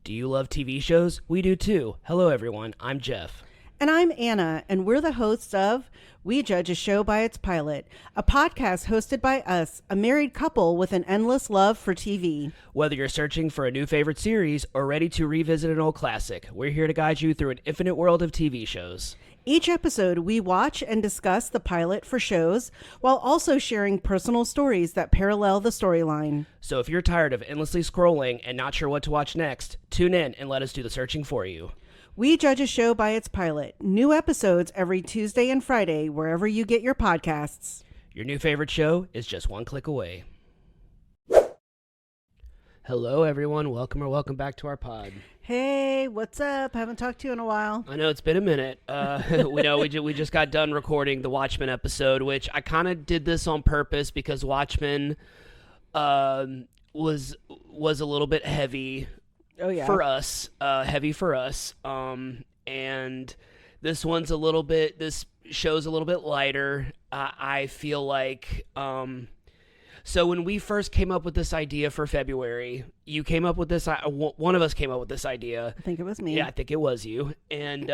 Do you love TV shows? We do too. Hello everyone, I'm Jeff. And I'm Anna, and we're the hosts of We Judge a Show by Its Pilot, a podcast hosted by us, a married couple with an endless love for TV. Whether you're searching for a new favorite series or ready to revisit an old classic, we're here to guide you through an infinite world of TV shows. Each episode, we watch and discuss the pilot for shows, while also sharing personal stories that parallel the storyline. So if you're tired of endlessly scrolling and not sure what to watch next, tune in and let us do the searching for you. We Judge a Show by Its Pilot. New episodes every Tuesday and Friday, wherever you get your podcasts. Your new favorite show is just one click away. Hello everyone, welcome back to our pod. Hey, what's up? Haven't talked to you in a while. I know it's been a minute. We just got done recording the Watchmen episode, which I kind of did this on purpose because Watchmen was a little bit heavy. Oh yeah, heavy for us. And this show's a little bit lighter. I feel like. So when we first came up with this idea for February, you came up with this. One of us came up with this idea. I think it was me. Yeah, I think it was you. And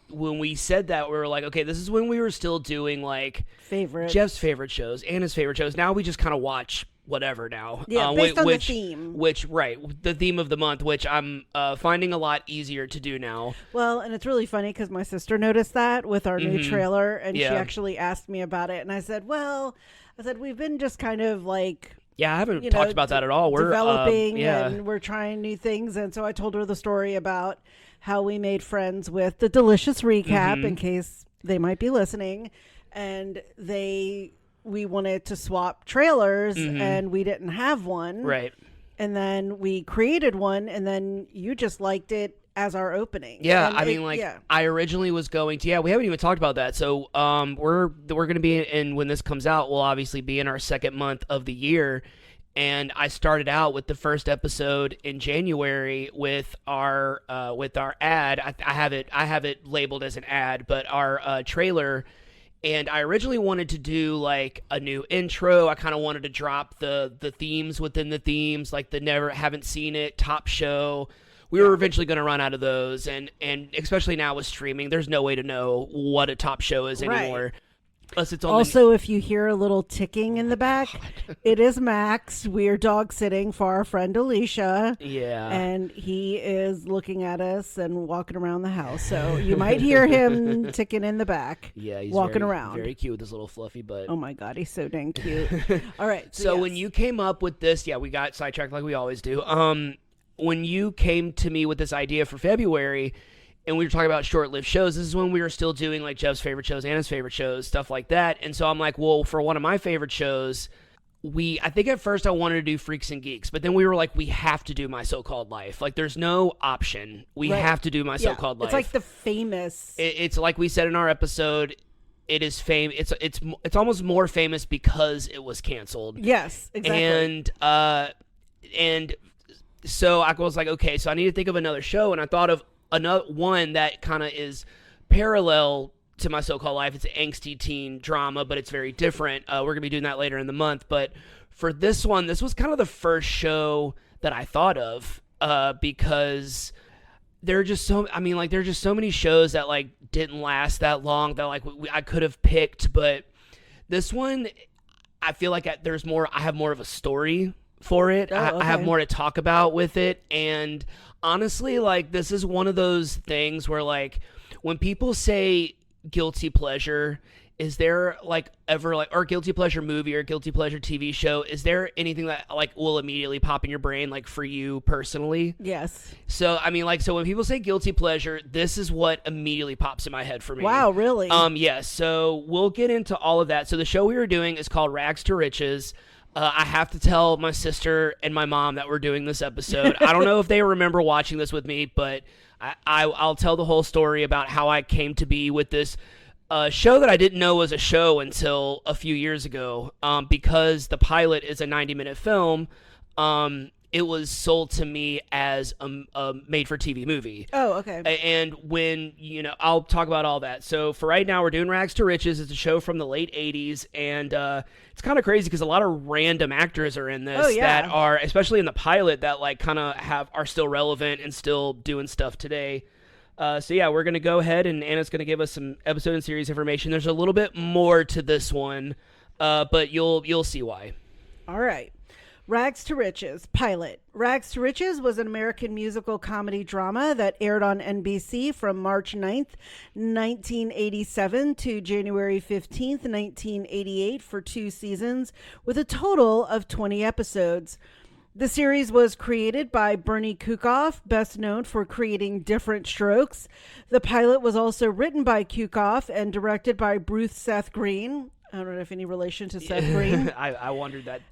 when we said that, we were like, okay, this is when we were still doing like Jeff's favorite shows, Anna's favorite shows. Now we just kind of watch whatever now. Yeah, based on the theme. The theme of the month, which I'm finding a lot easier to do now. Well, and it's really funny because my sister noticed that with our new trailer, and she actually asked me about it, and I said, we've been just kind of like... Yeah, I haven't talked about that at all. We're developing and we're trying new things, and so I told her the story about how we made friends with the Delicious Recap, in case they might be listening, and we wanted to swap trailers, and we didn't have one. Right. And then we created one, and then you just liked it as our opening. Yeah, I originally was going to... Yeah, we haven't even talked about that. So we're going to be in... When this comes out, we'll obviously be in our second month of the year. And I started out with the first episode in January with our ad. I have it labeled as an ad, but our trailer... And I originally wanted to do like a new intro. I kind of wanted to drop the themes within the themes, like the never haven't seen it, top show. We were eventually going to run out of those. And especially now with streaming, there's no way to know what a top show is anymore. Unless it's on if you hear a little ticking in the back, it is Max. We are dog sitting for our friend Alicia. Yeah. And he is looking at us and walking around the house. So you might hear him ticking in the back. Yeah, he's walking around. Very cute with his little fluffy butt. Oh my God, he's so dang cute. All right. So when you came up with this, we got sidetracked like we always do. When you came to me with this idea for February, and we were talking about short-lived shows, this is when we were still doing like Jeff's favorite shows, Anna's favorite shows, stuff like that. And so I'm like, well, for one of my favorite shows, I think at first I wanted to do Freaks and Geeks, but then we were like, we have to do My So-Called Life. Like, there's no option. We have to do My So-Called Life. It's like the famous. It's like we said in our episode. It is It's almost more famous because it was canceled. Yes, exactly. And so I was like, okay, so I need to think of another show, and I thought of another one that kind of is parallel to My So-Called Life. It's an angsty teen drama, but it's very different. We're going to be doing that later in the month. But for this one, this was kind of the first show that I thought of because there are just so many shows that like didn't last that long that like I could have picked. But this one, I feel like I have more of a story for it. I have more to talk about with it. And honestly, like, this is one of those things where, like, when people say guilty pleasure, is there, like, ever, like, or guilty pleasure movie or guilty pleasure TV show, is there anything that, like, will immediately pop in your brain, like, for you personally? Yes. So, I mean, like, so when people say guilty pleasure, this is what immediately pops in my head for me. Wow, really? Yes. So we'll get into all of that. So the show we were doing is called Rags to Riches. I have to tell my sister and my mom that we're doing this episode. I don't know if they remember watching this with me, but I'll tell the whole story about how I came to be with this show that I didn't know was a show until a few years ago, because the pilot is a 90-minute film. it was sold to me as a made-for-TV movie. Oh, okay. And when, I'll talk about all that. So for right now, we're doing Rags to Riches. It's a show from the late 80s, and it's kind of crazy because a lot of random actors are in this that are, especially in the pilot, that like kind of are still relevant and still doing stuff today. So yeah, we're going to go ahead, and Anna's going to give us some episode and series information. There's a little bit more to this one, but you'll see why. All right. Rags to Riches, pilot. Rags to Riches was an American musical comedy drama that aired on NBC from March 9th, 1987 to January 15th, 1988 for 2 seasons with a total of 20 episodes. The series was created by Bernie Kukoff, best known for creating Different Strokes. The pilot was also written by Kukoff and directed by Bruce Seth Green. I don't know if any relation to Seth Green. I wondered that.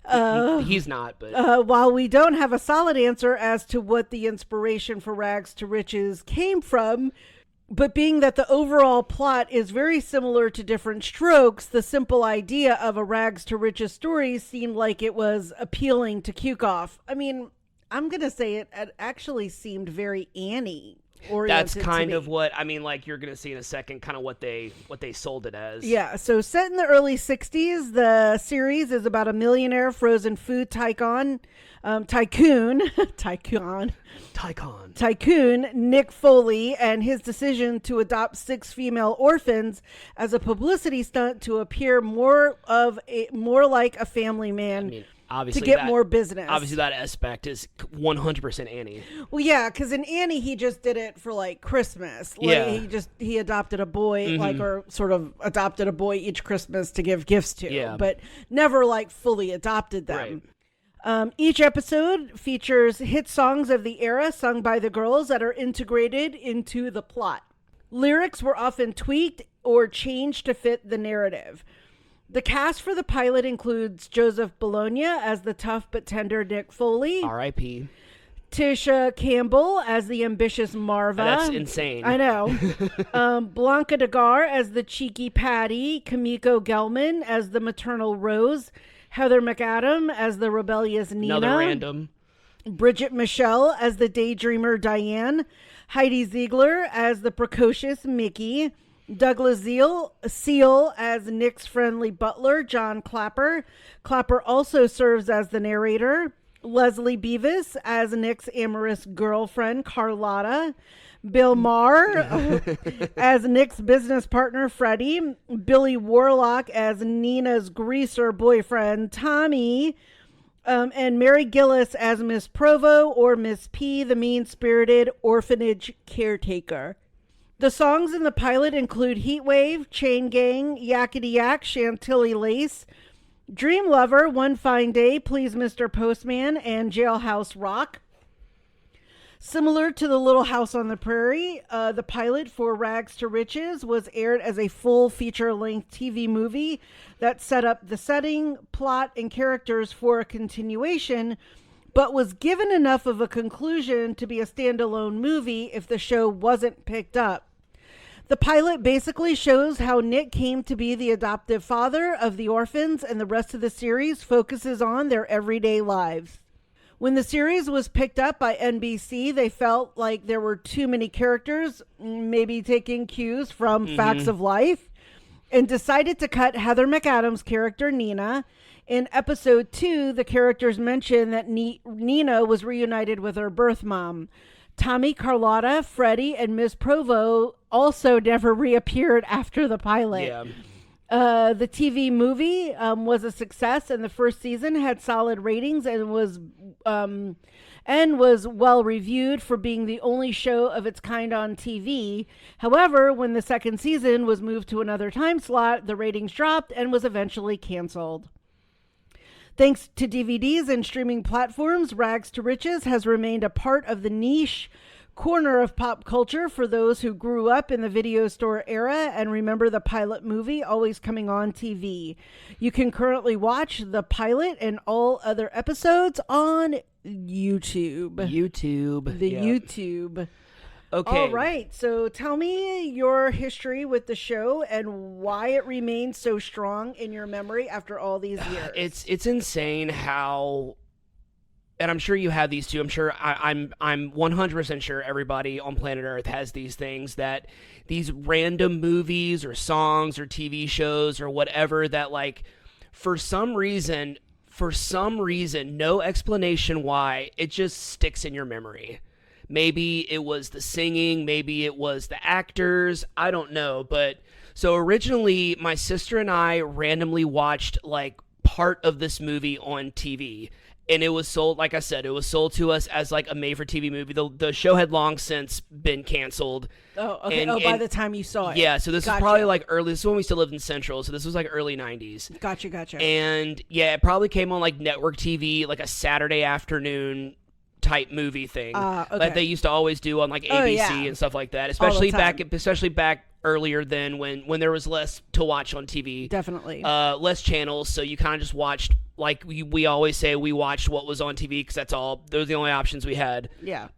He's not, but... While we don't have a solid answer as to what the inspiration for Rags to Riches came from, but being that the overall plot is very similar to Different Strokes, the simple idea of a Rags to Riches story seemed like it was appealing to Kukoff. I mean, I'm going to say it actually seemed very Annie. That's kind of what like you're gonna see in a second, kind of what they sold it as. Yeah, so set in the early 60s, the series is about a millionaire frozen food tycoon Nick Foley and his decision to adopt 6 female orphans as a publicity stunt to appear more like a family man. Obviously, to get more business. Obviously, that aspect is 100% Annie. Well, yeah, because in Annie, he just did it for like Christmas. He adopted a boy, or sort of adopted a boy each Christmas to give gifts to, but never like fully adopted them. Right. Each episode features hit songs of the era sung by the girls that are integrated into the plot. Lyrics were often tweaked or changed to fit the narrative. The cast for the pilot includes Joseph Bologna as the tough but tender Nick Foley. R.I.P. Tisha Campbell as the ambitious Marva. That's insane. I know. Blanca Degar as the cheeky Patty. Kimiko Gelman as the maternal Rose. Heather McAdam as the rebellious Nina. Another random. Bridget Michelle as the daydreamer Diane. Heidi Ziegler as the precocious Mickey. Douglas Seal as Nick's friendly butler, John Clapper. Clapper also serves as the narrator. Leslie Beavis as Nick's amorous girlfriend, Carlotta. Bill Maher as Nick's business partner, Freddie. Billy Warlock as Nina's greaser boyfriend, Tommy. And Mary Gillis as Miss Provo, or Miss P, the mean-spirited orphanage caretaker. The songs in the pilot include Heatwave, Chain Gang, Yakety Yak, Chantilly Lace, Dream Lover, One Fine Day, Please Mr. Postman, and Jailhouse Rock. Similar to the Little House on the Prairie, the pilot for Rags to Riches was aired as a full feature-length TV movie that set up the setting, plot, and characters for a continuation, but was given enough of a conclusion to be a standalone movie if the show wasn't picked up. The pilot basically shows how Nick came to be the adoptive father of the orphans, and the rest of the series focuses on their everyday lives. When the series was picked up by NBC, they felt like there were too many characters, maybe taking cues from Facts of Life, and decided to cut Heather McAdam's character, Nina. In episode 2, the characters mentioned that Nina was reunited with her birth mom. Tommy, Carlotta, Freddie, and Miss Provo also never reappeared after the pilot. Yeah. The TV movie was a success, and the first season had solid ratings and was well reviewed for being the only show of its kind on TV. However, when the second season was moved to another time slot, the ratings dropped and was eventually canceled. Thanks to DVDs and streaming platforms, Rags to Riches has remained a part of the niche corner of pop culture for those who grew up in the video store era and remember the pilot movie always coming on TV. You can currently watch the pilot and all other episodes on YouTube. YouTube. Okay. All right. So tell me your history with the show and why it remains so strong in your memory after all these years. It's insane how and I'm sure you have these too. I'm sure I'm 100% sure everybody on planet Earth has these things, that these random movies or songs or TV shows or whatever that, like, for some reason, no explanation why, it just sticks in your memory. Maybe it was the singing, maybe it was the actors, I don't know. But so originally my sister and I randomly watched like part of this movie on TV. And it was sold, like I said, it was sold to us as like a made-for-TV movie. The show had long since been canceled. Oh, okay. By the time you saw it. Yeah, so this was probably like early, this is when we still lived in Central, so this was like early 90s. Gotcha. And yeah, it probably came on like network TV, like a Saturday afternoon type movie thing. Okay. Like they used to always do on like ABC and stuff like that. Especially back earlier then when there was less to watch on TV. Definitely. Less channels, so you kind of just watched, like we always say, we watched what was on TV because those are the only options we had. Yeah.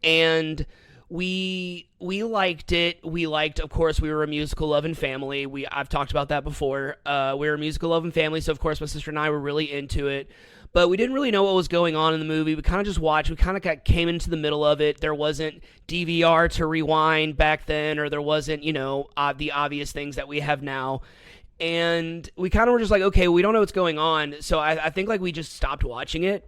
And we liked it. We liked, of course, we were a musical loving family. I've talked about that before. We were a musical loving family, so of course my sister and I were really into it. But we didn't really know what was going on in the movie. We kind of just watched. We kind of came into the middle of it. There wasn't DVR to rewind back then, or there wasn't, the obvious things that we have now. And we kind of were just like, okay, we don't know what's going on. So I think like we just stopped watching it.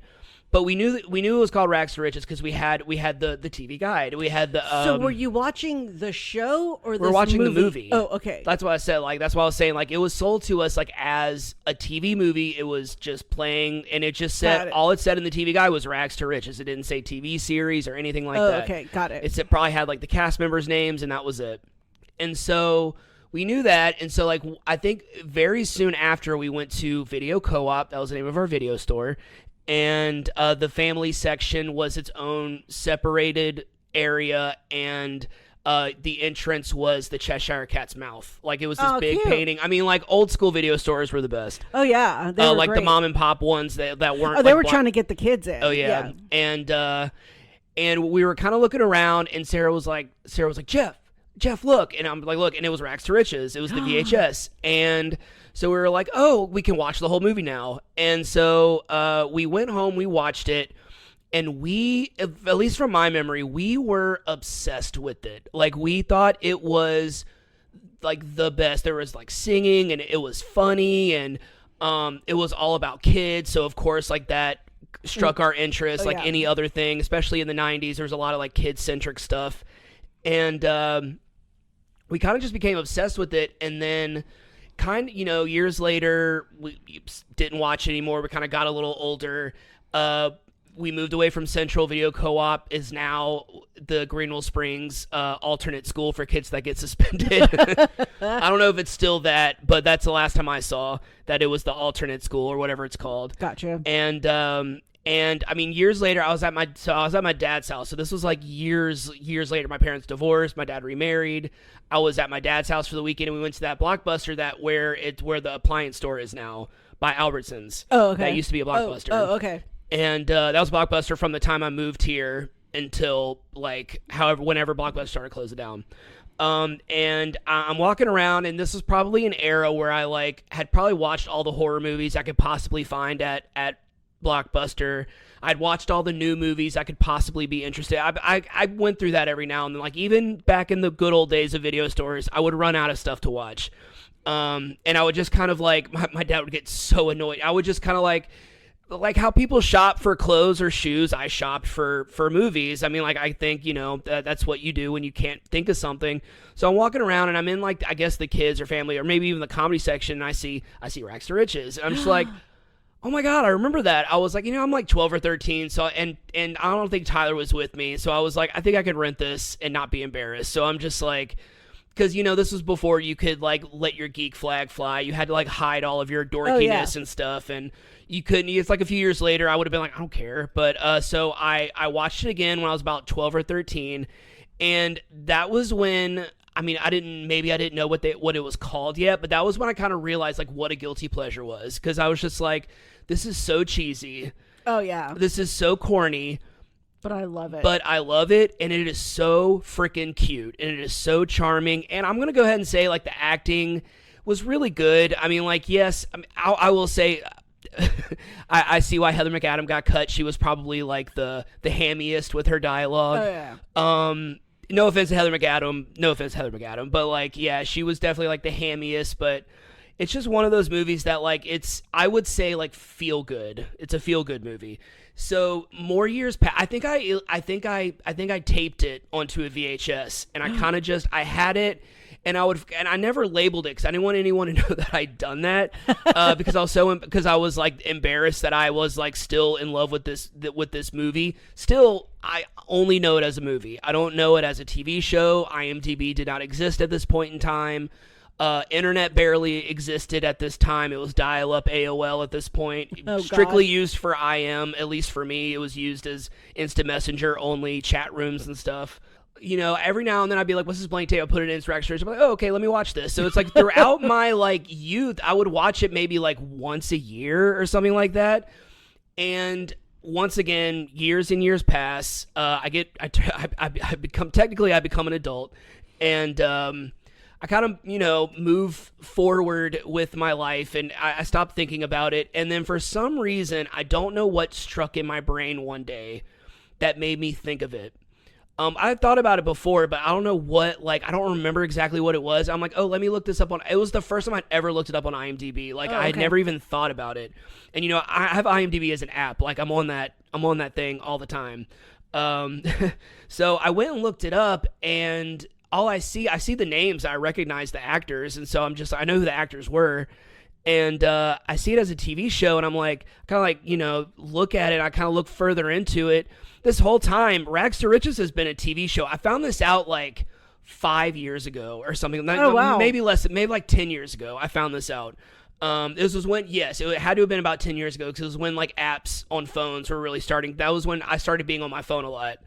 But we knew it was called Rags to Riches because we had the TV guide. We had the. So were you watching the show or we're watching the movie? Oh, okay. That's what I said. Like that's why I was saying, like, it was sold to us like as a TV movie. It was just playing, and it just said all it said in the TV guide was Rags to Riches. It didn't say TV series or anything like that. Okay, got it. It probably had like the cast members' names, and that was it. And so we knew that, and so like I think very soon after we went to Video Co-op. That was the name of our video store. And the family section was its own separated area, and the entrance was the Cheshire Cat's mouth. Like, it was this big painting. I mean, like, old school video stores were the best. Oh, yeah. They were like great. The mom and pop ones that weren't. Oh, they were trying to get the kids in. Oh, yeah. And we were kind of looking around, and Sarah was like, Jeff, look. And I'm like, look. And it was Rags to Riches. It was the VHS. And so we were like, oh, we can watch the whole movie now. And so we went home, we watched it, and we, at least from my memory, we were obsessed with it. Like, we thought it was like the best. There was like singing, and it was funny, and it was all about kids. So of course, like, that struck our interest, any other thing, especially in the 90s. There was a lot of like kid-centric stuff. And we kind of just became obsessed with it. And then years later, we didn't watch it anymore. We kind of got a little older. We moved away from Central. Video Co-op is now the Greenville Springs alternate school for kids that get suspended. I don't know if it's still that, but that's the last time I saw that it was the alternate school or whatever it's called. Gotcha. And I mean, years later, I was at my dad's house. So this was like years later. My parents divorced. My dad remarried. I was at my dad's house for the weekend, and we went to that Blockbuster where the appliance store is now by Albertsons. Oh, okay. That used to be a Blockbuster. Oh, okay. And that was Blockbuster from the time I moved here until like whenever Blockbuster started closing down. And I'm walking around, and this was probably an era where I like had probably watched all the horror movies I could possibly find at Blockbuster. I'd watched all the new movies I could possibly be interested. I went through that every now and then. Like, even back in the good old days of video stores, I would run out of stuff to watch. And I would just kind of like, my dad would get so annoyed. I would just kind of like how people shop for clothes or shoes, I shopped for movies. I mean, like, I think, that's what you do when you can't think of something. So I'm walking around, and I'm in, like, I guess the kids or family or maybe even the comedy section, and I see Rags to Riches. And I'm just like, oh my God, I remember that. I was like, I'm like 12 or 13, so and I don't think Tyler was with me, so I was like, I think I could rent this and not be embarrassed. So I'm just like, because this was before you could like let your geek flag fly. You had to like hide all of your dorkiness and stuff, and you couldn't. It's like a few years later, I would have been like, I don't care. But so I watched it again when I was about 12 or 13, and that was when. I mean, I didn't know what it was called yet, but that was when I kind of realized like what a guilty pleasure was, because I was just like, this is so cheesy. Oh yeah. This is so corny. But I love it. And it is so freaking cute, and it is so charming. And I'm gonna go ahead and say like the acting was really good. I mean, like, yes, I will say I see why Heather McAdam got cut. She was probably like the hammiest with her dialogue. Oh, yeah. No offense to Heather McAdam, but like, yeah, she was definitely like the hammiest, but it's just one of those movies that like I would say like feel good. It's a feel good movie. So more years past, I think I taped it onto a VHS, and I had it, and I never labeled it because I didn't want anyone to know that I'd done that, because I was like embarrassed that I was like still in love with this movie. Still, I only know it as a movie. I don't know it as a TV show. IMDb did not exist at this point in time. Internet barely existed at this time. It was dial-up AOL at this point. Strictly used for IM, at least for me. It was used as instant messenger only, chat rooms and stuff. You know, every now and then I'd be like, what's this blank tape? I'll put it in Interact Search. I'm like, oh, okay, let me watch this. So it's like throughout my like youth, I would watch it maybe like once a year or something like that. And once again, years and years pass. I become an adult, and I kind of, you know, move forward with my life, and I stopped thinking about it. And then for some reason, I don't know what struck in my brain one day that made me think of it. I thought about it before, but I don't know what, like, I don't remember exactly what it was. I'm like, oh, let me look this up it was the first time I'd ever looked it up on IMDb. Like, I had never even thought about it. And, you know, I have IMDb as an app. Like, I'm on that thing all the time. So I went and looked it up, and I see the names. I recognize the actors, and so I know who the actors were, and I see it as a TV show, and I'm like, kind of like, you know, look at it. I kind of look further into it. This whole time, Rags to Riches has been a TV show. I found this out like 5 years ago or something. Oh, wow. Maybe like 10 years ago. I found this out. This was when, yes, it had to have been about 10 years ago, because it was when like apps on phones were really starting. That was when I started being on my phone a lot.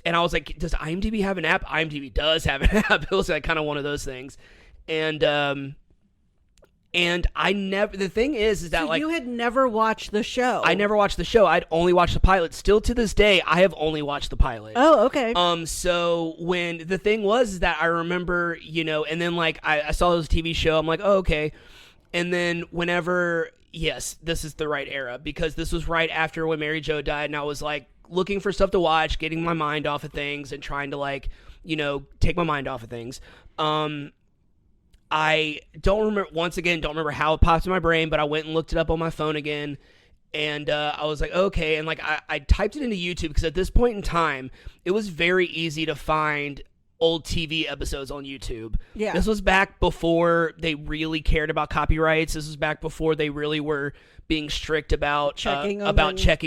And I was like, does IMDb have an app? IMDb does have an app. It was like kind of one of those things. And the thing is that, so like, you had never watched the show. I never watched the show. I'd only watched the pilot. Still to this day, I have only watched the pilot. Oh, okay. So when the thing was that I remember, you know, and then like I saw this TV show, I'm like, oh, okay. And then whenever, yes, this is the right era, because this was right after when Mary Jo died, and I was like looking for stuff to watch, getting my mind off of things, and trying to, like, you know, take my mind off of things. I don't remember how it popped in my brain, but I went and looked it up on my phone again, and I was like, okay, and like I typed it into YouTube, because at this point in time, it was very easy to find old TV episodes on YouTube. Yeah. This was back before they really cared about copyrights. This was back before they really were being strict about checking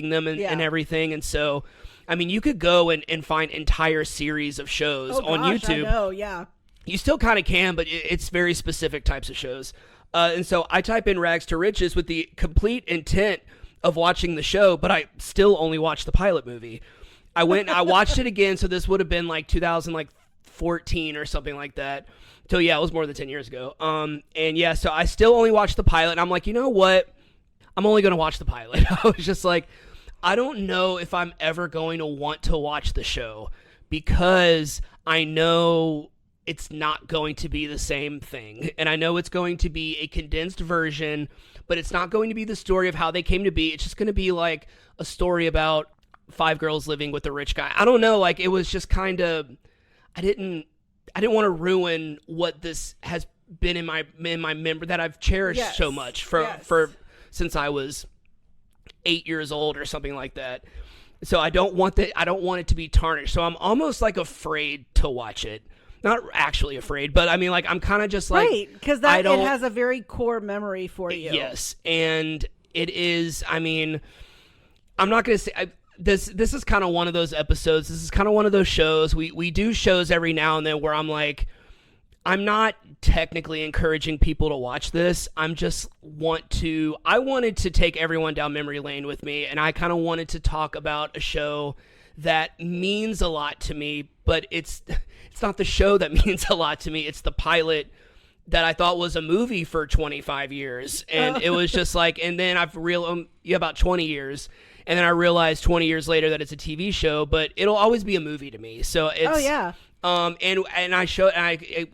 them and everything. And so, I mean, you could go and find entire series of shows on YouTube. I know, yeah. You still kind of can, but it's very specific types of shows. And so I type in Rags to Riches with the complete intent of watching the show, but I still only watched the pilot movie. I went and I watched it again, so this would have been like 2014 or something like that. So yeah, it was more than 10 years ago. And yeah, so I still only watched the pilot, and I'm like, you know what? I'm only going to watch the pilot. I was just like, I don't know if I'm ever going to want to watch the show, because I know it's not going to be the same thing. And I know it's going to be a condensed version, but it's not going to be the story of how they came to be. It's just going to be like a story about 5 girls living with a rich guy. I don't know. Like, it was just kind of, I didn't want to ruin what this has been in my memory that I've cherished so much for since I was 8 years old or something like that. So I don't want it to be tarnished. So I'm almost like afraid to watch it. Not actually afraid, but I mean, like, I'm kind of just like, right, because it has a very core memory for you. Yes, and it is. I mean, I'm not going to say this is kind of one of those episodes. This is kind of one of those shows. We do shows every now and then where I'm like, I'm not technically encouraging people to watch this. I wanted to take everyone down memory lane with me, and I kind of wanted to talk about a show that means a lot to me, but it's not the show that means a lot to me. It's the pilot that I thought was a movie for 25 years. And it was just like, and then I've realized about 20 years. And then I realized 20 years later that it's a TV show, but it'll always be a movie to me. So it's Oh yeah. And I showed,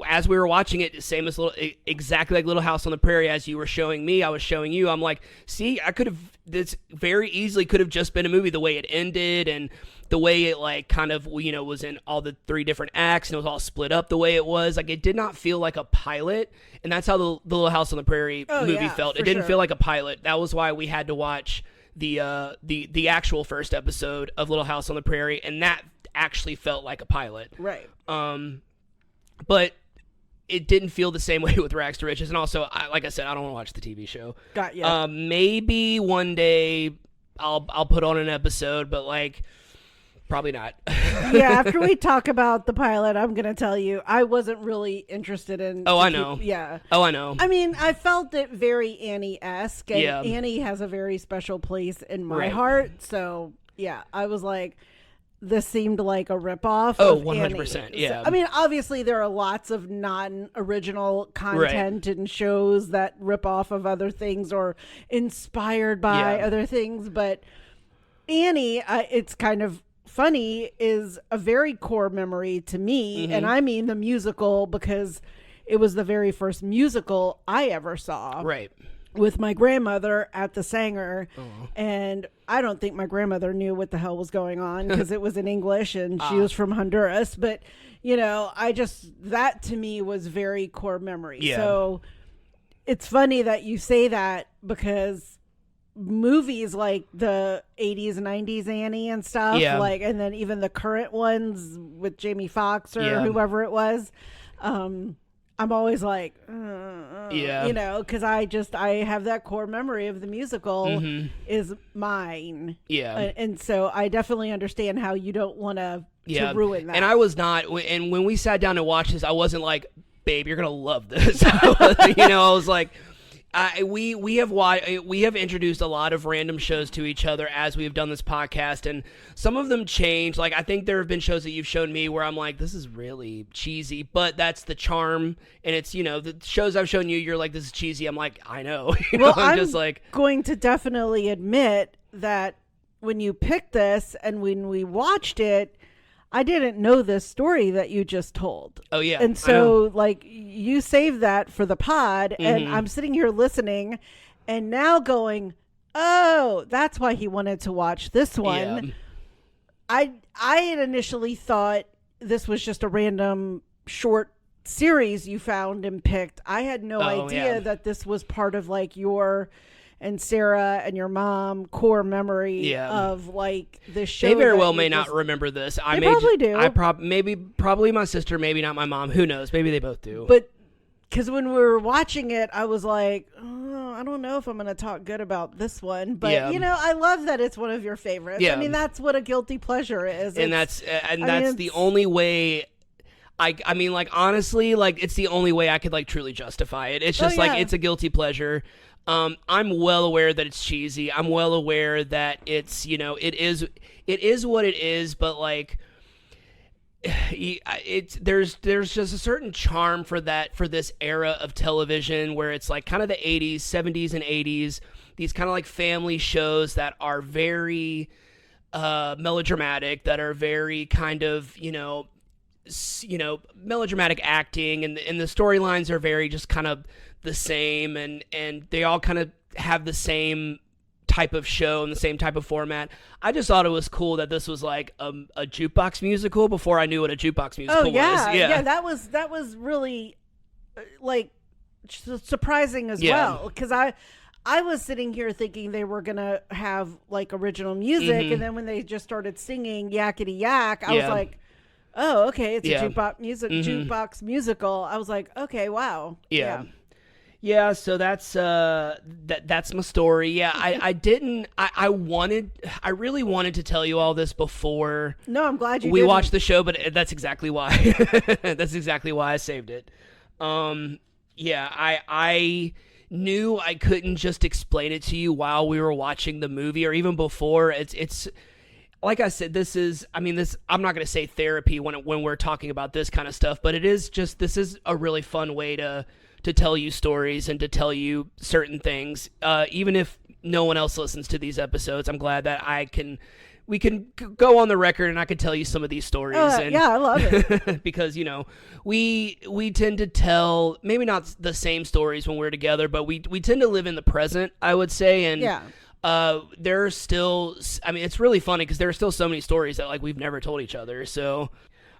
as we were watching it, same as exactly like Little House on the Prairie, as you were showing me, I was showing you. I'm like, see, this very easily could have just been a movie, the way it ended and the way it like kind of, was in all the 3 different acts and it was all split up the way it was. Like, it did not feel like a pilot, and that's how the Little House on the Prairie movie felt. It didn't feel like a pilot. That was why we had to watch the actual first episode of Little House on the Prairie, and that actually felt like a pilot. Right. But it didn't feel the same way with Rags to Riches. And also, like I said, I don't want to watch the TV show. Got you. Maybe one day I'll put on an episode, but like probably not. Yeah, after we talk about the pilot, I'm going to tell you I wasn't really interested in. Oh, I know. Yeah. Oh, I know. I mean, I felt it very Annie-esque, and Yeah. Annie has a very special place in my heart. So, yeah, I was like, this seemed like a ripoff. Oh, of 100%. Annie. Yeah. So, I mean, obviously there are lots of non-original content and shows that rip off of other things or inspired by other things, but Annie, it's kind of funny, is a very core memory to me, and I mean the musical, because it was the very first musical I ever saw. Right. With my grandmother at the Sanger, and I don't think my grandmother knew what the hell was going on because it was in English and she was from Honduras. But, that to me was very core memory. Yeah. So it's funny that you say that, because movies like the 80s, 90s Annie and stuff, and then even the current ones with Jamie Foxx or whoever it was, I'm always like, because I have that core memory of the musical is mine. Yeah. And so I definitely understand how you don't want to ruin that. And I was not, and when we sat down to watch this, I wasn't like, babe, you're going to love this. I was like, we have introduced a lot of random shows to each other as we've done this podcast, and some of them change. Like, I think there have been shows that you've shown me where I'm like, this is really cheesy, but that's the charm. And it's, the shows I've shown you, you're like, this is cheesy. I'm like, I know. I'm just like, going to definitely admit that when you picked this and when we watched it, I didn't know this story that you just told. Oh, yeah. And so, like, you saved that for the pod, and I'm sitting here listening and now going, oh, that's why he wanted to watch this one. Yeah. I had initially thought this was just a random short series you found and picked. I had no idea that this was part of, like, your and Sarah and your mom core memory of like this show. They very well may not remember this. They probably do. Probably my sister, maybe not my mom. Who knows? Maybe they both do. But because when we were watching it, I was like, oh, I don't know if I'm going to talk good about this one. But I love that it's one of your favorites. Yeah. I mean, that's what a guilty pleasure is. And that's the only way. I mean, like, honestly, like, it's the only way I could, like, truly justify it. It's just like, it's a guilty pleasure. I'm well aware that it's cheesy. I'm well aware that it's, it is what it is, but like, there's just a certain charm for this era of television where it's like kind of the 80s, 70s and 80s, these kind of like family shows that are very melodramatic, that are very kind of, melodramatic acting, and the storylines are very just kind of the same, and they all kind of have the same type of show and the same type of format. I just thought it was cool that this was like a jukebox musical before I knew what a jukebox musical was. Yeah, that was really like surprising as well, because I was sitting here thinking they were gonna have like original music, and then when they just started singing Yakety Yak, I was like, oh, okay, it's a jukebox musical. I was like, okay, wow. Yeah, so that's my story. Yeah, I really wanted to tell you all this before. No, I'm glad we watched the show, but that's exactly why. That's exactly why I saved it. I knew I couldn't just explain it to you while we were watching the movie or even before. It's like I said, I'm not going to say therapy when we're talking about this kind of stuff, but this is a really fun way to tell you stories and to tell you certain things, even if no one else listens to these episodes, I'm glad that we can go on the record and I can tell you some of these stories. Yeah, I love it. Because, we tend to tell maybe not the same stories when we're together, but we tend to live in the present, I would say. And there are still, it's really funny because there are still so many stories that like we've never told each other. So,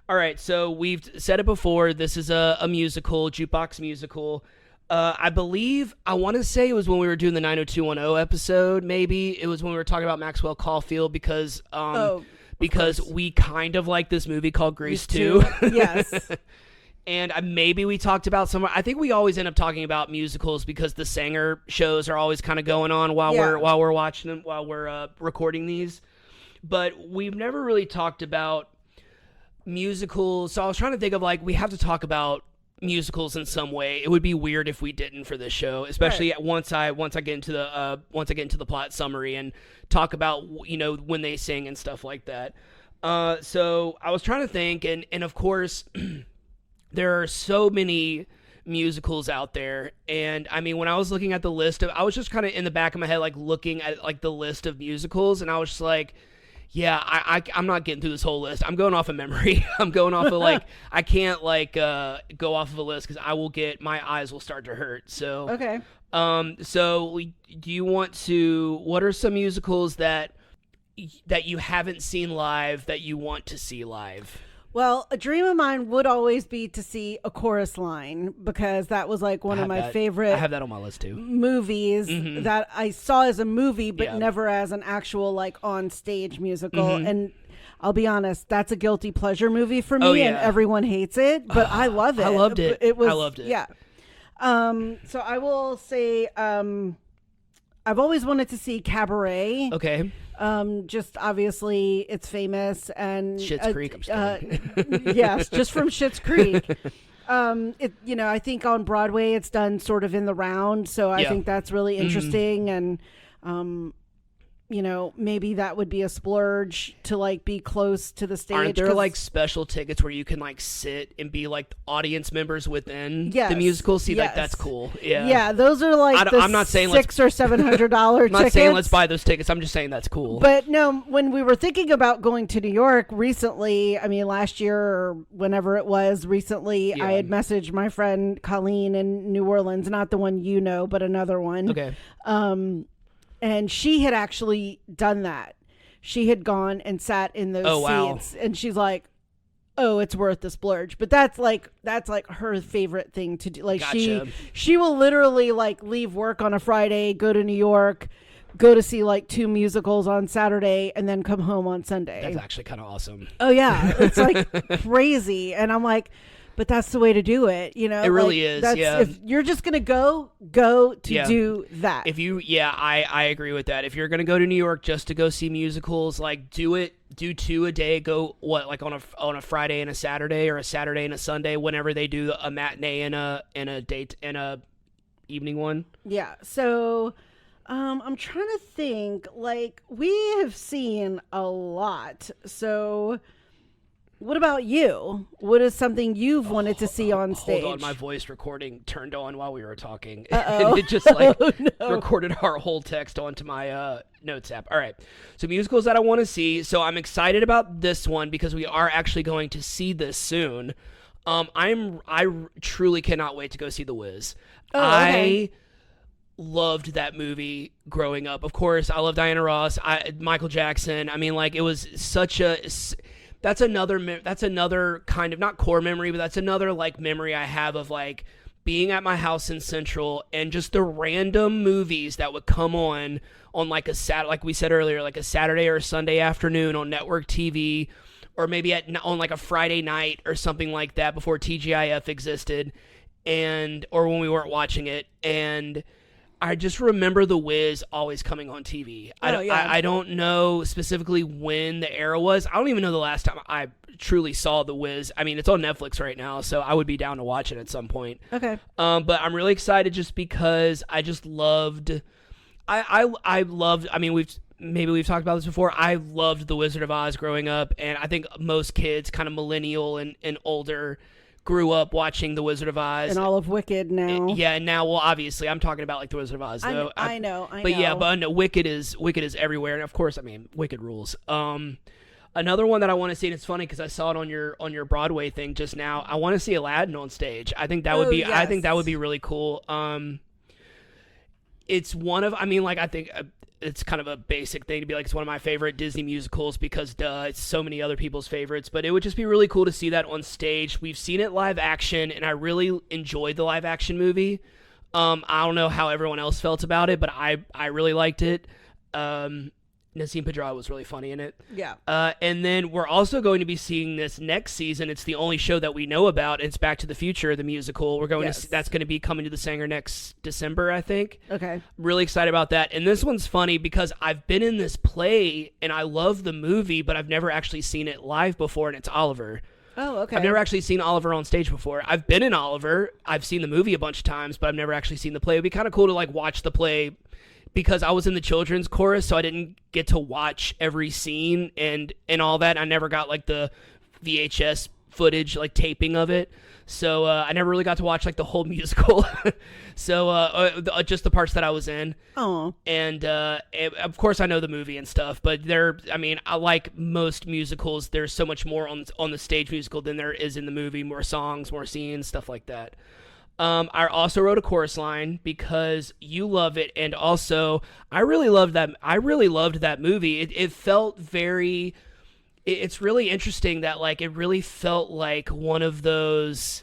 all right. So we've said it before. This is a musical, jukebox musical. I believe, I want to say it was when we were doing the 90210 episode, maybe. It was when we were talking about Maxwell Caulfield because we kind of like this movie called Grease 2. Yes. And maybe we talked about I think we always end up talking about musicals because the Sanger shows are always kind of going on while we're watching them, while we're recording these. But we've never really talked about musicals. So I was trying to think of like, we have to talk about musicals in some way. It would be weird if we didn't for this show, especially once I get into the plot summary and talk about when they sing and stuff like that. So I was trying to think, and of course there are so many musicals out there, and I mean when I was looking at the list I was just kind of in the back of my head like looking at like the list of musicals, and I was just like, yeah, I'm not getting through this whole list. I'm going off of memory. I'm going off of like, I can't like go off of a list because my eyes will start to hurt. So okay. Do you want to? What are some musicals that you haven't seen live that you want to see live? Well, a dream of mine would always be to see A Chorus Line, because that was like one of my favorite. I have that on my list too. Movies that I saw as a movie, but never as an actual like on stage musical. And I'll be honest, that's a guilty pleasure movie for me, and everyone hates it, but I love it. I loved it. I loved it. Yeah. So I will say, I've always wanted to see Cabaret. Okay. Just obviously it's famous, and Schitt's Creek. I'm just yes, just from Schitt's Creek. I think on Broadway it's done sort of in the round, so I think that's really interesting, and maybe that would be a splurge to like be close to the stage. Aren't there like special tickets where you can like sit and be like audience members within the musical? See, like that's cool. Yeah, those are like I'm not saying $600 or $700 I'm not saying let's buy those tickets. I'm just saying that's cool. But no, when we were thinking about going to New York recently, I mean last year or whenever it was recently, I had messaged my friend Colleen in New Orleans, not the one but another one. Okay. And she had actually done that. She had gone and sat in those seats, and she's like, "Oh, it's worth the splurge." But that's like her favorite thing to do. Like gotcha. she will literally like leave work on a Friday, go to New York, go to see like 2 musicals on Saturday, and then come home on Sunday. That's actually kind of awesome. Oh yeah, it's like crazy, and I'm like, but that's the way to do it, It really is, yeah. If you're just gonna go to do that. If you, I agree with that. If you're gonna go to New York just to go see musicals, like do 2 a day. Go on a Friday and a Saturday, or a Saturday and a Sunday, whenever they do a matinee and a date and a evening one. Yeah. So, I'm trying to think. Like we have seen a lot. So. What about you? What is something you've wanted to see on stage? Hold on, my voice recording turned on while we were talking. And it just recorded our whole text onto my notes app. All right. So musicals that I want to see. So I'm excited about this one because we are actually going to see this soon. I truly cannot wait to go see The Wiz. Okay. I loved that movie growing up. Of course, I love Diana Ross, Michael Jackson. I mean, like it was such a... That's another kind of, not core memory, but that's another like memory I have of like being at my house in Central and just the random movies that would come on like like we said earlier, like a Saturday or a Sunday afternoon on network TV, or maybe on like a Friday night or something like that before TGIF existed, or when we weren't watching it. And I just remember The Wiz always coming on TV. I don't know specifically when the era was. I don't even know the last time I truly saw The Wiz. I mean, it's on Netflix right now, so I would be down to watch it at some point. Okay. But I'm really excited just because I just loved... I loved... I mean, we've talked about this before. I loved The Wizard of Oz growing up, and I think most kids, kind of millennial and older, grew up watching The Wizard of Oz and all of Wicked now. Yeah, and now, well, obviously, I'm talking about like The Wizard of Oz. Though. I know. But yeah, but no, Wicked is everywhere, and of course, I mean, Wicked rules. Another one that I want to see, and it's funny because I saw it on your Broadway thing just now. I want to see Aladdin on stage. I think that would be. Yes. I think that would be really cool. It's one of. I mean, like I think. It's kind of a basic thing to be like, it's one of my favorite Disney musicals because, duh, it's so many other people's favorites. But it would just be really cool to see that on stage. We've seen it live action, and I really enjoyed the live action movie. I don't know how everyone else felt about it, but I really liked it. Nassim Pedrad was really funny in it. Yeah. And then we're also going to be seeing this next season. It's the only show that we know about. It's Back to the Future, the musical. We're going to see, that's going to be coming to the Sanger next December, I think. Okay. Really excited about that. And this one's funny because I've been in this play and I love the movie, but I've never actually seen it live before, and it's Oliver. Oh, okay. I've never actually seen Oliver on stage before. I've been in Oliver. I've seen the movie a bunch of times, but I've never actually seen the play. It'd be kind of cool to like watch the play because I was in the children's chorus, so I didn't get to watch every scene and all that. I never got like the VHS footage, like taping of it. So I never really got to watch like the whole musical. So just the parts that I was in. Oh. And of course I know the movie and stuff, but I like most musicals, there's so much more on the stage musical than there is in the movie. More songs, more scenes, stuff like that. I also wrote a chorus line because you love it, and also I really loved that movie. It felt very. It's really interesting that like it really felt like one of those.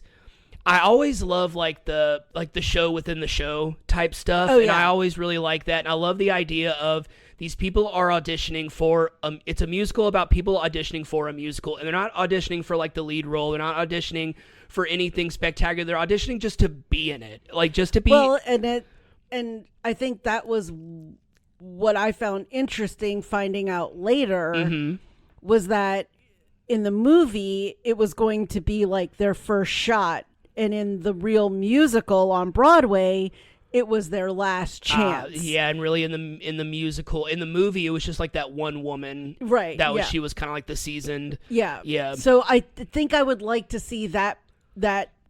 I always love like the show within the show type stuff, and I always really like that. And I love the idea of these people are auditioning for it's a musical about people auditioning for a musical, and they're not auditioning for like the lead role. They're not auditioning for anything spectacular. They're auditioning just to be in it, like just to be. Well, and I think that was what I found interesting finding out later was that in the movie it was going to be like their first shot, and in the real musical on Broadway it was their last chance. Yeah, and really in the musical, in the movie, it was just like that one woman, right? She was kind of like the seasoned. Yeah. So I think I would like to see that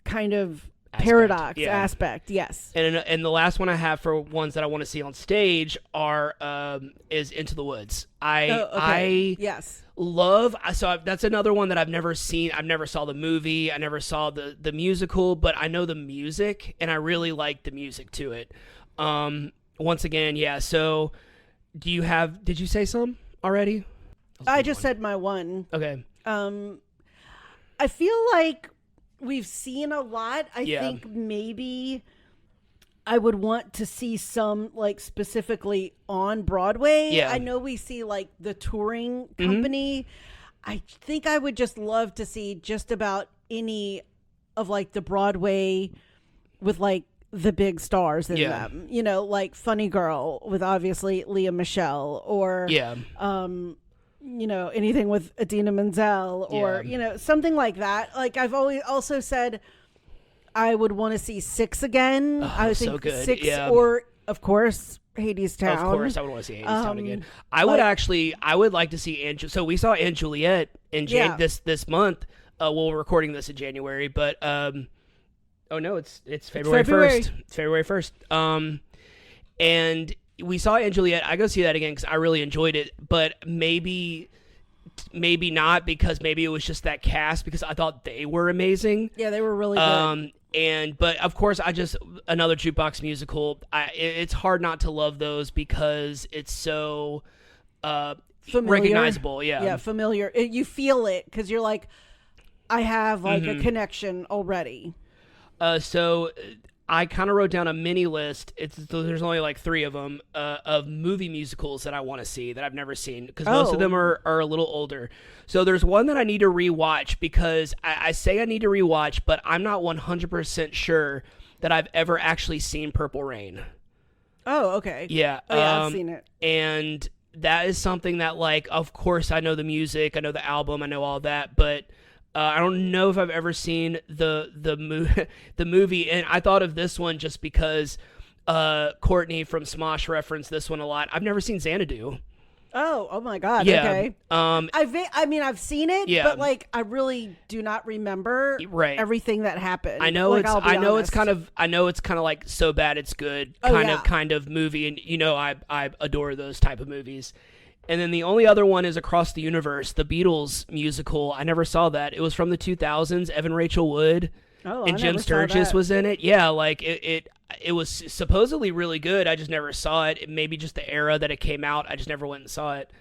kind of paradox aspect. Yes. And the last one I have for ones that I want to see on stage is Into the Woods. I love. So that's another one that I've never seen. I've never saw the movie. I never saw the musical, but I know the music, and I really like the music to it. Once again, yeah. So did you say some already? I just said my one. Okay. I feel like we've seen a lot. I think maybe I would want to see some like specifically on Broadway. Yeah. I know we see like the touring company. I think I would just love to see just about any of like the Broadway with like the big stars in them. You know, like Funny Girl with obviously Leah Michele, or you know, anything with Idina Menzel, or you know, something like that. Like I've always also said I would want to see Six again. I think so good. Six, or of course Hadestown. Of course, I would want to see Hadestown again. I would like to see So we saw Anne Juliet in this month. We're recording this in January, but oh no, it's February 1st. It's February 1st. And we saw Anne Juliet. I go see that again because I really enjoyed it, but maybe not, because maybe it was just that cast, because I thought they were amazing. Yeah, they were really good. But of course, another jukebox musical. It's hard not to love those because it's so recognizable. Yeah, familiar. You feel it because you're like, I have like a connection already. So I kind of wrote down a mini list. There's only like 3 of them of movie musicals that I want to see that I've never seen, because most of them are a little older. So there's one that I need to rewatch, because I say I need to rewatch, but I'm not 100% sure that I've ever actually seen Purple Rain. Oh, okay. Yeah. I've seen it. And that is something that, like, of course I know the music, I know the album, I know all that, but I don't know if I've ever seen the movie, and I thought of this one just because Courtney from Smosh referenced this one a lot. I've never seen Xanadu. Oh my God. Yeah. Okay. I mean, I've seen it, Yeah. but like, I really do not remember Right. everything that happened. I know like, it's I'll be honest. I know it's kind of like So Bad It's Good Oh, kind of movie, and I adore those type of movies. And then the only other one is Across the Universe, the Beatles musical. I never saw that. It was from the 2000s. Evan Rachel Wood Oh, and I Jim never saw Sturgis that. was in it. Yeah, like it was supposedly really good. I just never saw it. It maybe just the era that it came out. I just never went and saw it.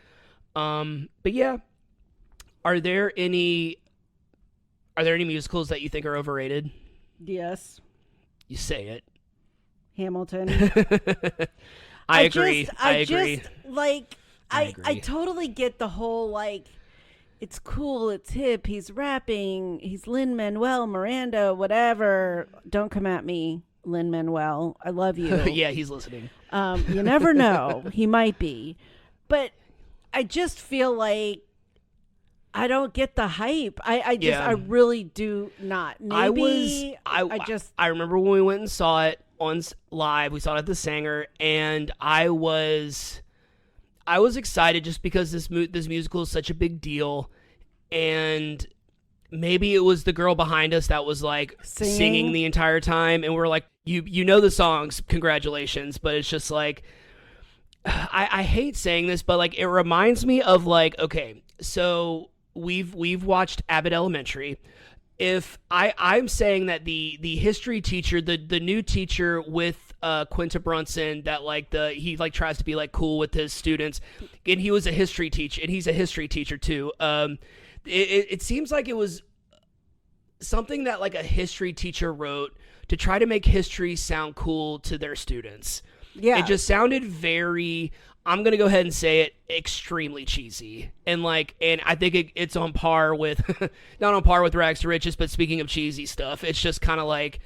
But yeah, are there any musicals that you think are overrated? Yes. You say it. Hamilton. I agree. I agree. Just, like, I I agree. totally get the whole, like, it's cool, it's hip, he's rapping, he's Lin-Manuel Miranda, whatever. Don't come at me, Lin-Manuel. I love you. Yeah, he's listening. You never know. He might be. But I just feel like I don't get the hype. I really do not. Maybe I remember when we went and saw it on live. We saw it at the Sanger, and I was excited just because this musical is such a big deal, and maybe it was the girl behind us that was like singing the entire time, and we're like, you know the songs, congratulations, but it's just like. I hate saying this, but like it reminds me of like, okay, so we've watched Abbott Elementary. If I'm saying that the history teacher, the new teacher with Quinta Brunson, that like he like tries to be like cool with his students, and he was a history teacher, and he's a history teacher too. It seems like it was something that like a history teacher wrote to try to make history sound cool to their students. Yeah. It just sounded very, I'm going to go ahead and say it, extremely cheesy. And I think it's on par with, not on par with Rags to Riches, but speaking of cheesy stuff, it's just kind of like,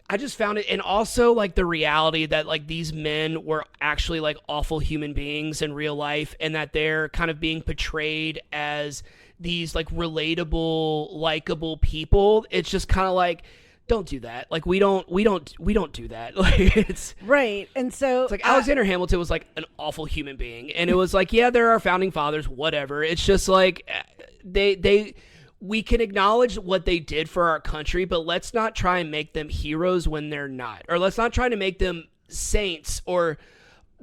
I just found it, and also like the reality that like these men were actually like awful human beings in real life, and that they're kind of being portrayed as these like relatable, likable people. It's just kind of like, don't do that. Like we don't do that. Like it's right. And so it's like Alexander Hamilton was like an awful human being, and it was like, yeah, there are founding fathers, whatever. It's just like we can acknowledge what they did for our country, but let's not try and make them heroes when they're not, or let's not try to make them saints or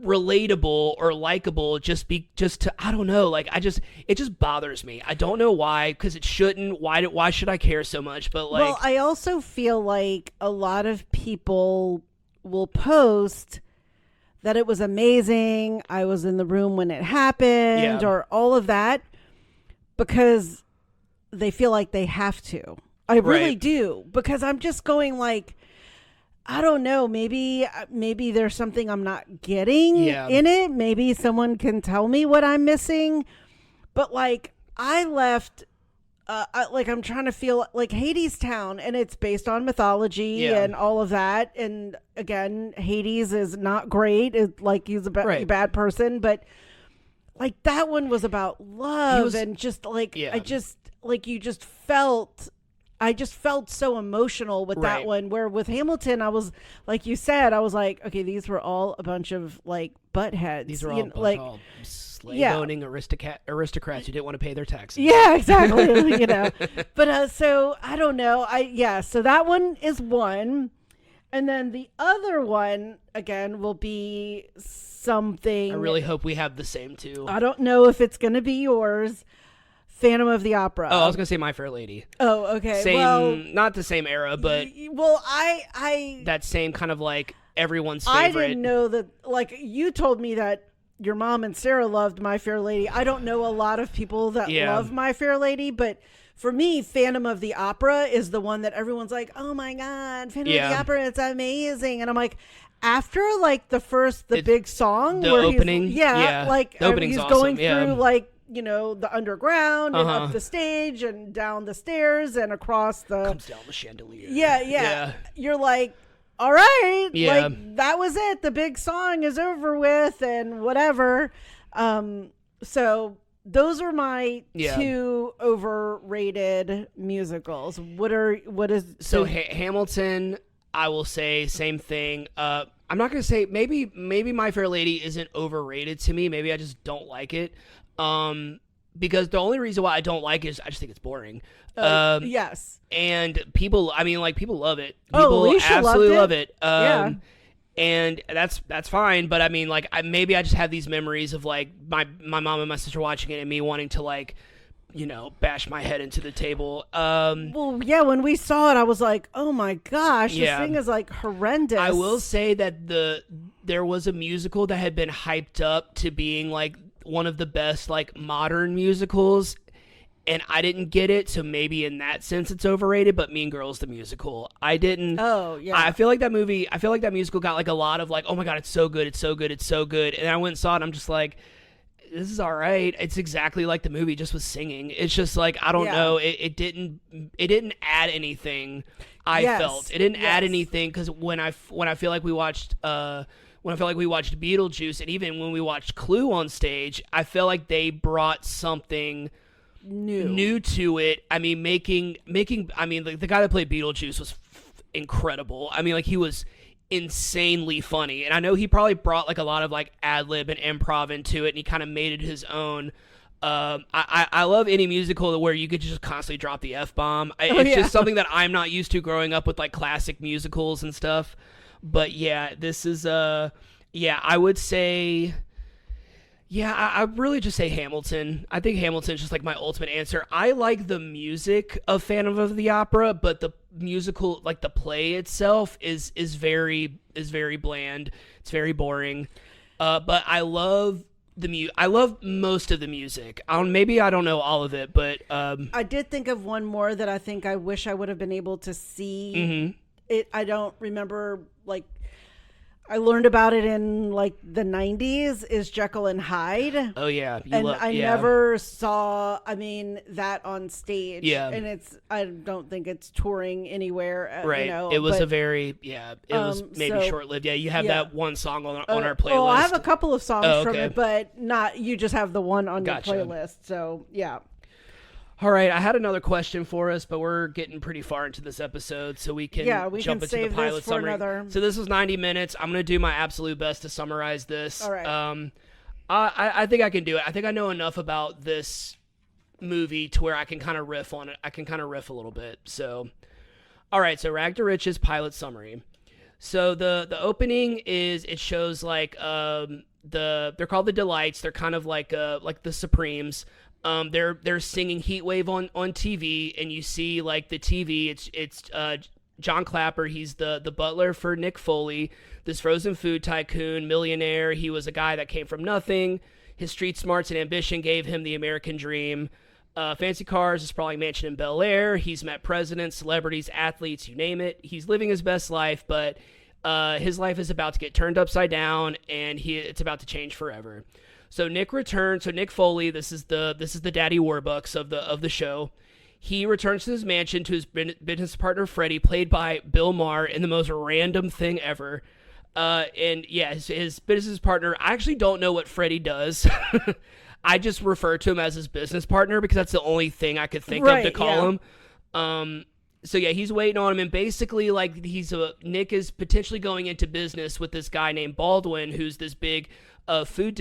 relatable or likable just to I don't know, like it just bothers me. I don't know why, because it shouldn't. Why should I care so much? But like, well, I also feel like a lot of people will post that it was amazing, I was in the room when it happened, or all of that, because they feel like they have to. I really do, because I'm just going like, I don't know, maybe there's something I'm not getting in it. Maybe someone can tell me what I'm missing. But like, I left, I'm trying to feel like Hades Town, and it's based on mythology and all of that. And again, Hades is not great. It's like he's a bad person, but like that one was about love and just like, I just felt so emotional with that one, where with Hamilton, I was, like you said, I was like, okay, these were all a bunch of like buttheads. These are all slave-owning aristocrats who didn't want to pay their taxes. Yeah, exactly. But so I don't know. So that one is one. And then the other one, again, will be something. I really hope we have the same too. I don't know if it's going to be yours. Phantom of the Opera. Oh, I was gonna say My Fair Lady. Oh, okay. Same, not the same era, but I that same kind of like everyone's favorite. I didn't know that. Like you told me that your mom and Sarah loved My Fair Lady. I don't know a lot of people that love My Fair Lady, but for me, Phantom of the Opera is the one that everyone's like, "Oh my God, Phantom of the Opera, it's amazing!" And I'm like, after like the big song, the where opening, like the opening's he's awesome. going through like, the underground and up the stage and down the stairs and across the comes down the chandelier. Yeah. You're like, all right, like that was it. The big song is over with and whatever. So those are my two overrated musicals. Hamilton, I will say same thing. I'm not gonna say maybe My Fair Lady isn't overrated to me. Maybe I just don't like it. Because the only reason why I don't like it is I just think it's boring. Yes. And people, I mean, like people love it. Oh, People Alicia absolutely loved love it. Yeah. And that's fine. But I mean, like maybe I just have these memories of like my mom and my sister watching it and me wanting to like, bash my head into the table. Well, yeah, when we saw it, I was like, oh my gosh, Yeah. this thing is like horrendous. I will say that there was a musical that had been hyped up to being like one of the best like modern musicals, and I didn't get it, so maybe in that sense it's overrated. But Mean Girls the musical, I didn't. Oh yeah. I feel like that musical got like a lot of like, oh my god, it's so good, it's so good, it's so good, and I went and saw it, and I'm just like, this is all right. It's exactly like the movie, just with singing. It's just like, I don't know. It didn't add anything. I felt it didn't add anything, because when I feel like we watched Beetlejuice, and even when we watched Clue on stage, I feel like they brought something new to it. I mean, making. I mean, the guy that played Beetlejuice was incredible. I mean, like he was insanely funny, and I know he probably brought like a lot of like ad lib and improv into it, and he kind of made it his own. I love any musical where you could just constantly drop the F-bomb. It's just something that I'm not used to growing up with like classic musicals and stuff. But yeah, this is I would say, I really just say Hamilton. I think Hamilton's just like my ultimate answer. I like the music of Phantom of the Opera, but the musical, like the play itself, is very bland. It's very boring. But I love I love most of the music. Maybe I don't know all of it, but I did think of one more that I think I wish I would have been able to see. Mm-hmm. It. I don't remember, like, I learned about it in like the 90s, is Jekyll and Hyde. Oh yeah. I never saw, that on stage. Yeah. And I don't think it's touring anywhere. Right. It was it was maybe short-lived. Yeah. You have that one song on our playlist. Oh, I have a couple of songs from okay. it, but you just have the one on Gotcha. your playlist. So yeah. All right, I had another question for us, but we're getting pretty far into this episode, so we can jump into the pilot summary. So this was 90 minutes. I'm going to do my absolute best to summarize this. All right. I think I can do it. I think I know enough about this movie to where I can kind of riff on it. I can kind of riff a little bit. So, all right, so Rag to Riches pilot summary. So the opening it shows like they're called the Delights. They're kind of like the Supremes. They're singing Heat Wave on TV, and you see like the TV. It's John Clapper. He's the butler for Nick Foley, this frozen food tycoon, millionaire. He was a guy that came from nothing. His street smarts and ambition gave him the American dream. Fancy cars, a sprawling mansion in Bel Air. He's met presidents, celebrities, athletes, you name it. He's living his best life, but his life is about to get turned upside down, and it's about to change forever. So Nick returns. So Nick Foley, this is the Daddy Warbucks of the show. He returns to his mansion to his business partner Freddie, played by Bill Maher, in the most random thing ever. And yeah, his business partner. I actually don't know what Freddie does. I just refer to him as his business partner because that's the only thing I could think of to call him. So yeah, he's waiting on him, and basically like Nick is potentially going into business with this guy named Baldwin, who's this big food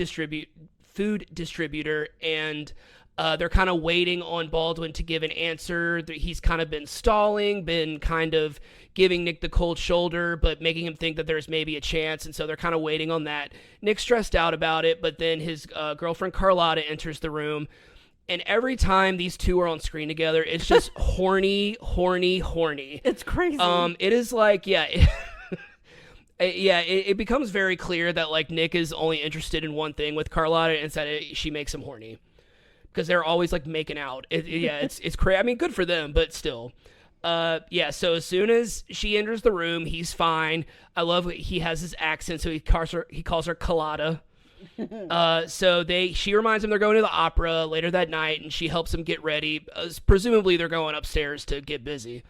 distributor, and they're kind of waiting on Baldwin to give an answer. He's kind of been stalling, been kind of giving Nick the cold shoulder, but making him think that there's maybe a chance, and so they're kind of waiting on that. Nick's stressed out about it, but then his girlfriend Carlotta enters the room, and every time these two are on screen together, it's just horny. It's crazy. It is like, it becomes very clear that like Nick is only interested in one thing with Carlotta, and that she makes him horny because they're always like making out. It's crazy. I mean, good for them, but still. So as soon as she enters the room, he's fine. I love he has his accent, so he calls her Carlotta. She reminds him they're going to the opera later that night, and she helps him get ready. Presumably they're going upstairs to get busy.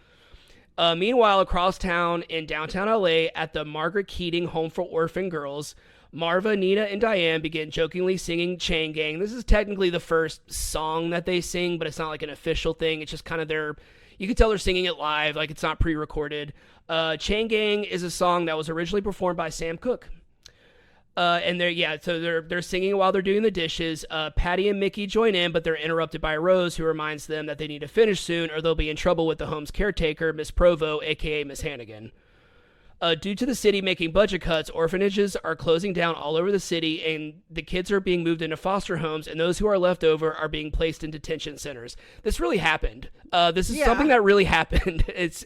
Meanwhile, across town in downtown LA at the Margaret Keating Home for Orphan Girls, Marva, Nina, and Diane begin jokingly singing Chain Gang. This is technically the first song that they sing, but it's not like an official thing. It's just kind of you can tell they're singing it live, like it's not pre-recorded. Chain Gang is a song that was originally performed by Sam Cooke. And they're singing while they're doing the dishes. Patty and Mickey join in, but they're interrupted by Rose, who reminds them that they need to finish soon or they'll be in trouble with the home's caretaker, Miss Provo, aka Miss Hannigan. Due to the city making budget cuts, orphanages are closing down all over the city, and the kids are being moved into foster homes, and those who are left over are being placed in detention centers. This really happened. This is something that really happened. It's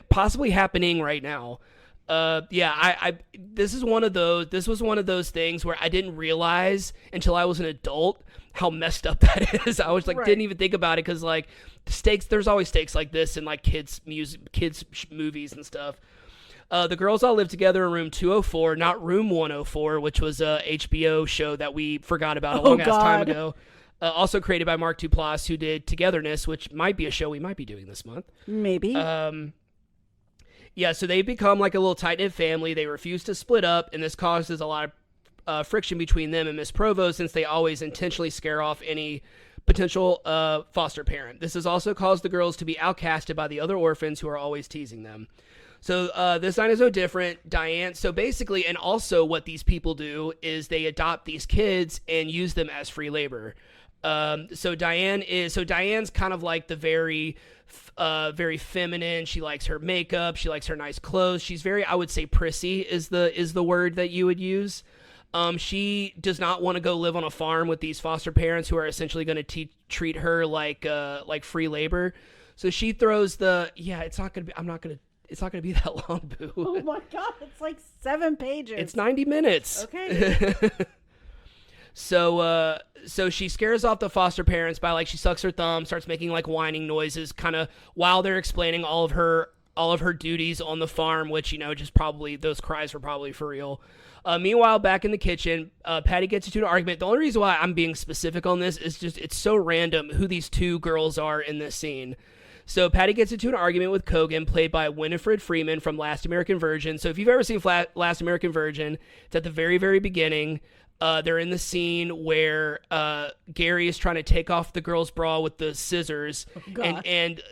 possibly happening right now. This was one of those things where I didn't realize until I was an adult how messed up that is. I was like, didn't even think about it because like stakes. There's always stakes like this in like kids movies and stuff. The girls all live together in room 204, not room 104, which was a HBO show that we forgot about a long ass time ago. Also created by Mark Duplass, who did Togetherness, which might be a show we might be doing this month. Maybe. So they become like a little tight-knit family. They refuse to split up, and this causes a lot of friction between them and Miss Provo, since they always intentionally scare off any potential foster parent. This has also caused the girls to be outcasted by the other orphans who are always teasing them. So this night is no different. Diane, so basically, and also what these people do is they adopt these kids and use them as free labor. So Diane's kind of like the very feminine. She likes her makeup. She likes her nice clothes. She's very, I would say, prissy is the word that you would use. She does not want to go live on a farm with these foster parents who are essentially going to treat her like free labor. So she throws it's not going to be that long, boo. Oh my God, it's like 7 pages. It's 90 minutes. Okay. So she scares off the foster parents by she sucks her thumb, starts making like whining noises, kind of while they're explaining all of her duties on the farm, which just probably those cries were probably for real. Meanwhile, back in the kitchen, Patty gets into an argument. The only reason why I'm being specific on this is just it's so random who these two girls are in this scene. So Patty gets into an argument with Cogan, played by Winifred Freeman from Last American Virgin. So if you've ever seen Last American Virgin, it's at the very, very beginning. They're in the scene where Gary is trying to take off the girl's bra with the scissors. Oh, and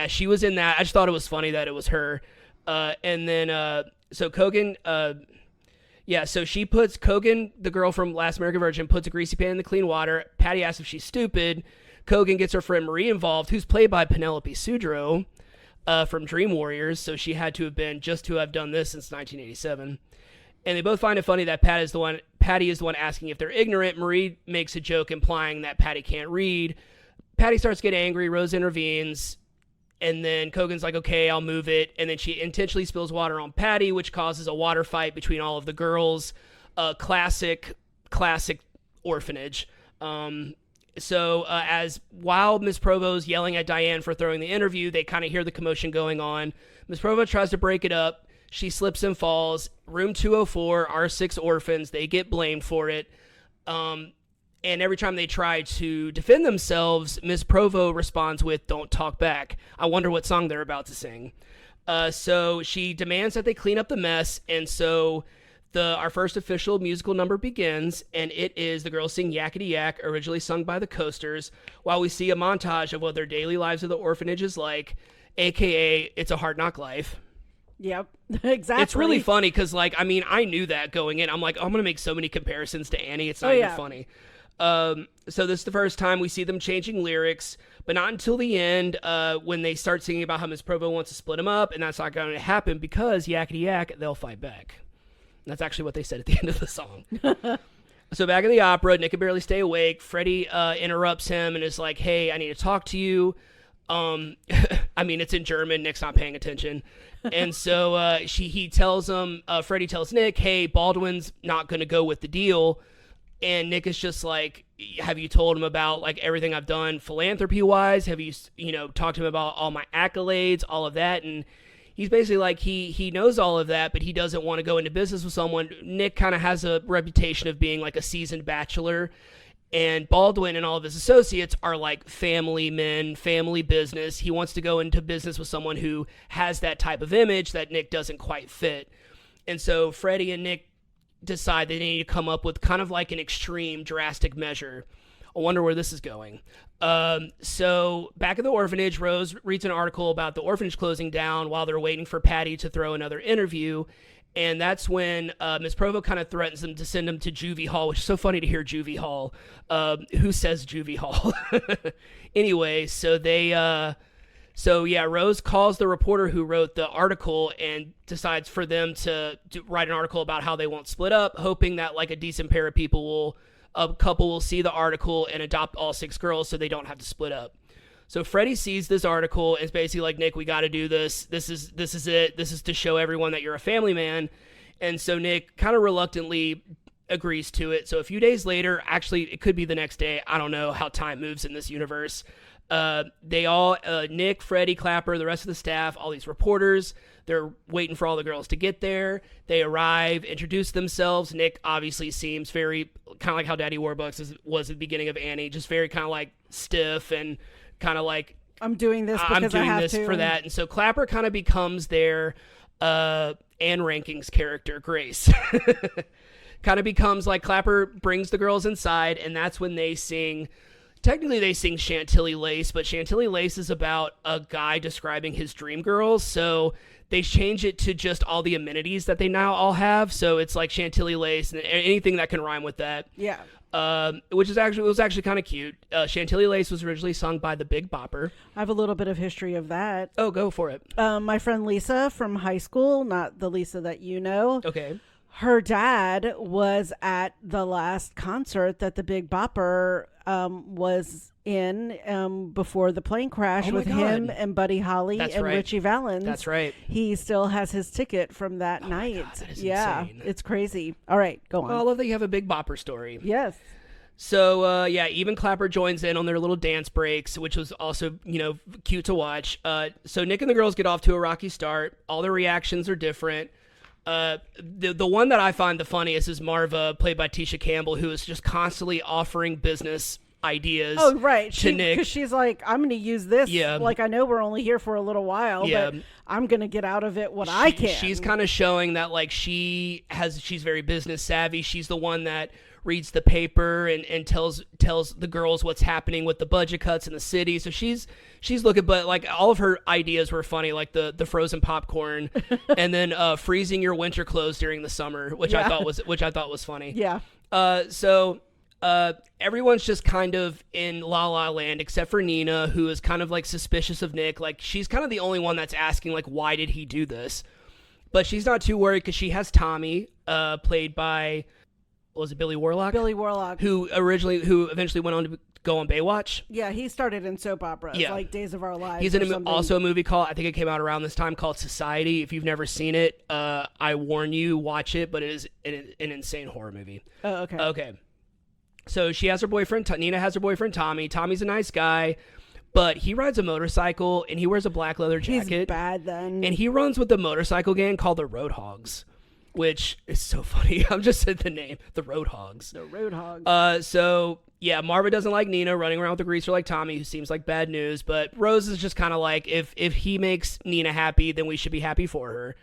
she was in that. I just thought it was funny that it was her. And then so Cogan... so she puts Cogan, the girl from Last American Virgin, puts a greasy pan in the clean water. Patty asks if she's stupid. Cogan gets her friend Marie involved, who's played by Penelope Sudrow from Dream Warriors. So she had to have been just to have done this since 1987. And they both find it funny that Patty is the one asking if they're ignorant. Marie makes a joke implying that Patty can't read. Patty starts getting angry. Rose intervenes. And then Cogan's like, okay, I'll move it. And then she intentionally spills water on Patty, which causes a water fight between all of the girls. Classic orphanage. As while Miss Provo's yelling at Diane for throwing the interview, they kind of hear the commotion going on. Miss Provo tries to break it up. She slips and falls. Room 204, our 6 orphans, they get blamed for it. And every time they try to defend themselves, Miss Provo responds with, "Don't talk back." I wonder what song they're about to sing. So she demands that they clean up the mess, and so our first official musical number begins, and it is the girls sing Yakety Yak, originally sung by the Coasters, while we see a montage of what their daily lives at the orphanage is like, a.k.a. It's a Hard Knock Life. Yep, exactly. It's really funny because, I knew that going in. I'm like, I'm going to make so many comparisons to Annie. It's not even funny. So this is the first time we see them changing lyrics, but not until the end when they start singing about how Miss Provo wants to split them up, and that's not going to happen because Yakety Yak, they'll fight back. And that's actually what they said at the end of the song. So back in the opera, Nick can barely stay awake. Freddie interrupts him and is like, hey, I need to talk to you. It's in German. Nick's not paying attention. And so he tells him, Freddie tells Nick, hey, Baldwin's not going to go with the deal. And Nick is just like, have you told him about everything I've done philanthropy wise? Have you, talked to him about all my accolades, all of that? And he's basically like, he knows all of that, but he doesn't want to go into business with someone. Nick kind of has a reputation of being like a seasoned bachelor. And Baldwin and all of his associates are like family men, family business. He wants to go into business with someone who has that type of image that Nick doesn't quite fit. And so Freddie and Nick decide they need to come up with kind of like an extreme, drastic measure. I wonder where this is going. So back at the orphanage, Rose reads an article about the orphanage closing down while they're waiting for Patty to throw another interview. And that's when Miss Provo kind of threatens them to send them to Juvie Hall, which is so funny to hear Juvie Hall. Who says Juvie Hall? Anyway, Rose calls the reporter who wrote the article and decides for them to write an article about how they won't split up, hoping that like a decent pair of people a couple will see the article and adopt all 6 girls so they don't have to split up. So Freddie sees this article and is basically like, Nick, we got to do this. This is it. This is to show everyone that you're a family man. And so Nick kind of reluctantly agrees to it. So a few days later, actually, it could be the next day. I don't know how time moves in this universe. They all, Nick, Freddie, Clapper, the rest of the staff, all these reporters, they're waiting for all the girls to get there. They arrive, introduce themselves. Nick obviously seems very, kind of like how Daddy Warbucks was at the beginning of Annie, just very kind of like stiff and kind of like, I'm doing this because I have to. For that. And so Clapper kind of becomes their Anne Rankings character, Grace. Kind of becomes like Clapper brings the girls inside, and that's when they sing. Technically, they sing Chantilly Lace, but Chantilly Lace is about a guy describing his dream girls. So they change it to just all the amenities that they now all have. So it's like Chantilly Lace and anything that can rhyme with that. Yeah. Which was actually kind of cute. Chantilly Lace was originally sung by the Big Bopper. I have a little bit of history of that. Oh, go for it. My friend Lisa from high school, not the Lisa that you know. Okay. Her dad was at the last concert that the Big Bopper was in before the plane crash with him and Buddy Holly and Richie Valens. That's right. He still has his ticket from that night. My God, that is insane. It's crazy. All right, go on. Well, I love that you have a Big Bopper story. Yes. So, even Clapper joins in on their little dance breaks, which was also, cute to watch. So Nick and the girls get off to a rocky start. All their reactions are different. The one that I find the funniest is Marva, played by Tisha Campbell, who is just constantly offering business ideas. Oh, right. To Nick. Because she's like, I'm going to use this. Yeah. Like, I know we're only here for a little while, but I'm going to get out of it what I can. She's kind of showing that, like, she's very business savvy. She's the one that reads the paper and tells the girls what's happening with the budget cuts in the city. So she's looking, but like all of her ideas were funny, like the frozen popcorn and then freezing your winter clothes during the summer, which I thought was funny. Yeah. So everyone's just kind of in La La Land except for Nina, who is kind of like suspicious of Nick. Like she's kind of the only one that's asking like, why did he do this? But she's not too worried because she has Tommy, played by, was it Billy Warlock? Billy Warlock. Who eventually went on to go on Baywatch. Yeah, he started in soap operas, like Days of Our Lives. He's in also a movie called, I think it came out around this time, called Society. If you've never seen it, I warn you, watch it, but it is an insane horror movie. Oh, okay. Okay. So she has her boyfriend, Nina has her boyfriend, Tommy. Tommy's a nice guy, but he rides a motorcycle and he wears a black leather jacket. He's bad then. And he runs with the motorcycle gang called the Roadhogs, which is so funny. I'm just saying the name, the Roadhogs. The Roadhogs. Marva doesn't like Nina running around with a greaser like Tommy, who seems like bad news. But Rose is just kind of like, if he makes Nina happy, then we should be happy for her.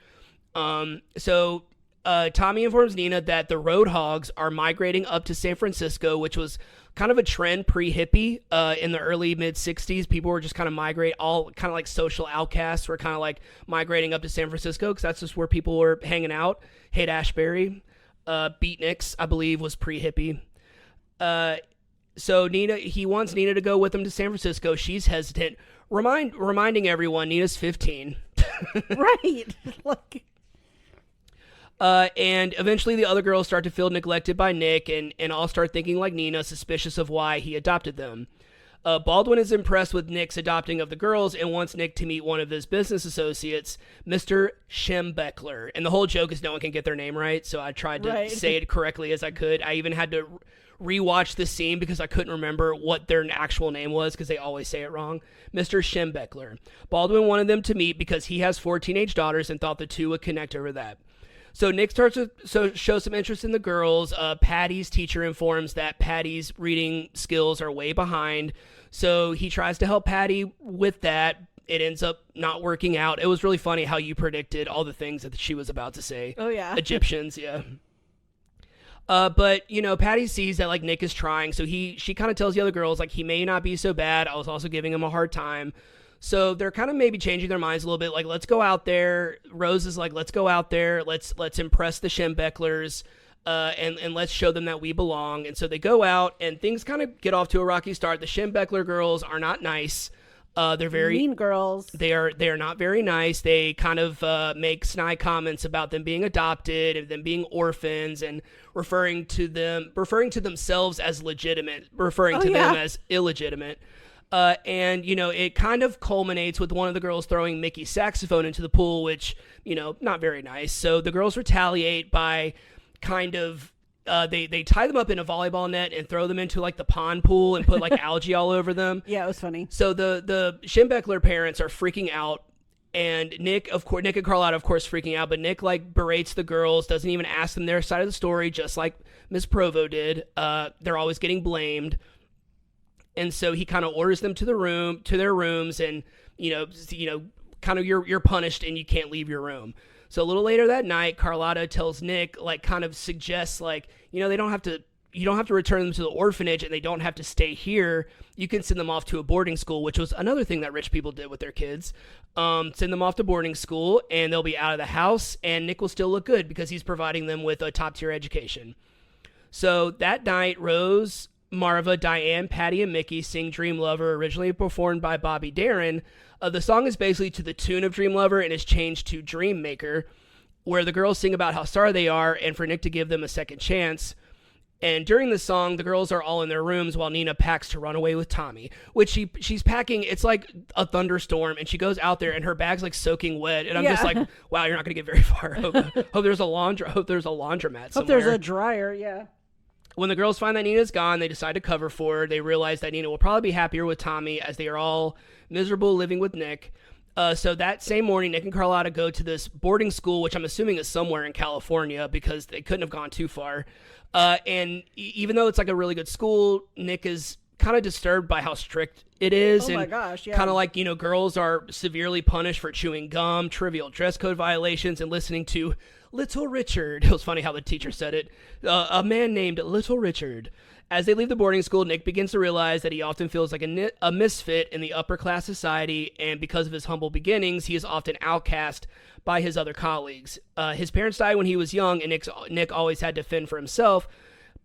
Tommy informs Nina that the Roadhogs are migrating up to San Francisco, which was kind of a trend pre-hippie in the early mid-'60s. People were just kind of migrate, all kind of like social outcasts were kind of like migrating up to San Francisco because that's just where people were hanging out. Haight-Ashbury, Beatniks, I believe, was pre-hippie. So he wants Nina to go with him to San Francisco. She's hesitant, reminding everyone Nina's 15. Right. And eventually the other girls start to feel neglected by Nick and all start thinking like Nina, suspicious of why he adopted them. Baldwin is impressed with Nick's adopting of the girls and wants Nick to meet one of his business associates, Mr. Schembeckler. And the whole joke is no one can get their name right, so I tried to say it correctly as I could. I even had to rewatch the scene because I couldn't remember what their actual name was because they always say it wrong. Mr. Schembeckler. Baldwin wanted them to meet because he has 4 teenage daughters and thought the two would connect over that. So Nick starts to show some interest in the girls. Patty's teacher informs that Patty's reading skills are way behind. So he tries to help Patty with that. It ends up not working out. It was really funny how you predicted all the things that she was about to say. Oh, yeah. Egyptians, yeah. But Patty sees that like Nick is trying, so she kind of tells the other girls like he may not be so bad. I was also giving him a hard time. So they're kind of maybe changing their minds a little bit. Like, let's go out there. Rose is like, let's go out there. Let's impress the Schembecklers, and let's show them that we belong. And so they go out, and things kind of get off to a rocky start. The Schembeckler girls are not nice. They're very mean girls. They are not very nice. They kind of make snide comments about them being adopted and them being orphans, and referring to themselves as legitimate, referring to them as illegitimate. And it kind of culminates with one of the girls throwing Mickey's saxophone into the pool, which not very nice. So the girls retaliate by kind of. They tie them up in a volleyball net and throw them into like the pond pool and put like algae all over them. Yeah, it was funny. So the Schembeckler parents are freaking out, and Nick and Carlotta, of course, freaking out. But Nick like berates the girls, doesn't even ask them their side of the story, just like Miss Provo did. They're always getting blamed, and so he kind of orders them to their rooms, and kind of you're punished and you can't leave your room. So a little later that night, Carlotta tells Nick, like, kind of suggests, like, you don't have to return them to the orphanage, and they don't have to stay here. You can send them off to a boarding school, which was another thing that rich people did with their kids. Send them off to boarding school, and they'll be out of the house, and Nick will still look good because he's providing them with a top-tier education. So that night, Rose, Marva, Diane, Patty, and Mickey sing Dream Lover, originally performed by Bobby Darin. The song is basically to the tune of Dream Lover and is changed to Dream Maker, where the girls sing about how sorry they are and for Nick to give them a second chance. And during the song, the girls are all in their rooms while Nina packs to run away with Tommy, which she's packing. It's like a thunderstorm, and she goes out there and her bag's like soaking wet. And I'm just like, wow, you're not going to get very far. Hope there's a laundromat somewhere. Hope there's a dryer, yeah. When the girls find that Nina's gone, they decide to cover for her. They realize that Nina will probably be happier with Tommy, as they are all miserable living with Nick. So that same morning, Nick and Carlotta go to this boarding school, which I'm assuming is somewhere in California because they couldn't have gone too far. And even though it's like a really good school, Nick is kind of disturbed by how strict it is. Oh my gosh, yeah. Kind of like, girls are severely punished for chewing gum, trivial dress code violations, and listening to Little Richard. It was funny how the teacher said it. A man named Little Richard. As they leave the boarding school, Nick begins to realize that he often feels like a misfit in the upper class society, and because of his humble beginnings, he is often outcast by his other colleagues. His parents died when he was young, and Nick always had to fend for himself,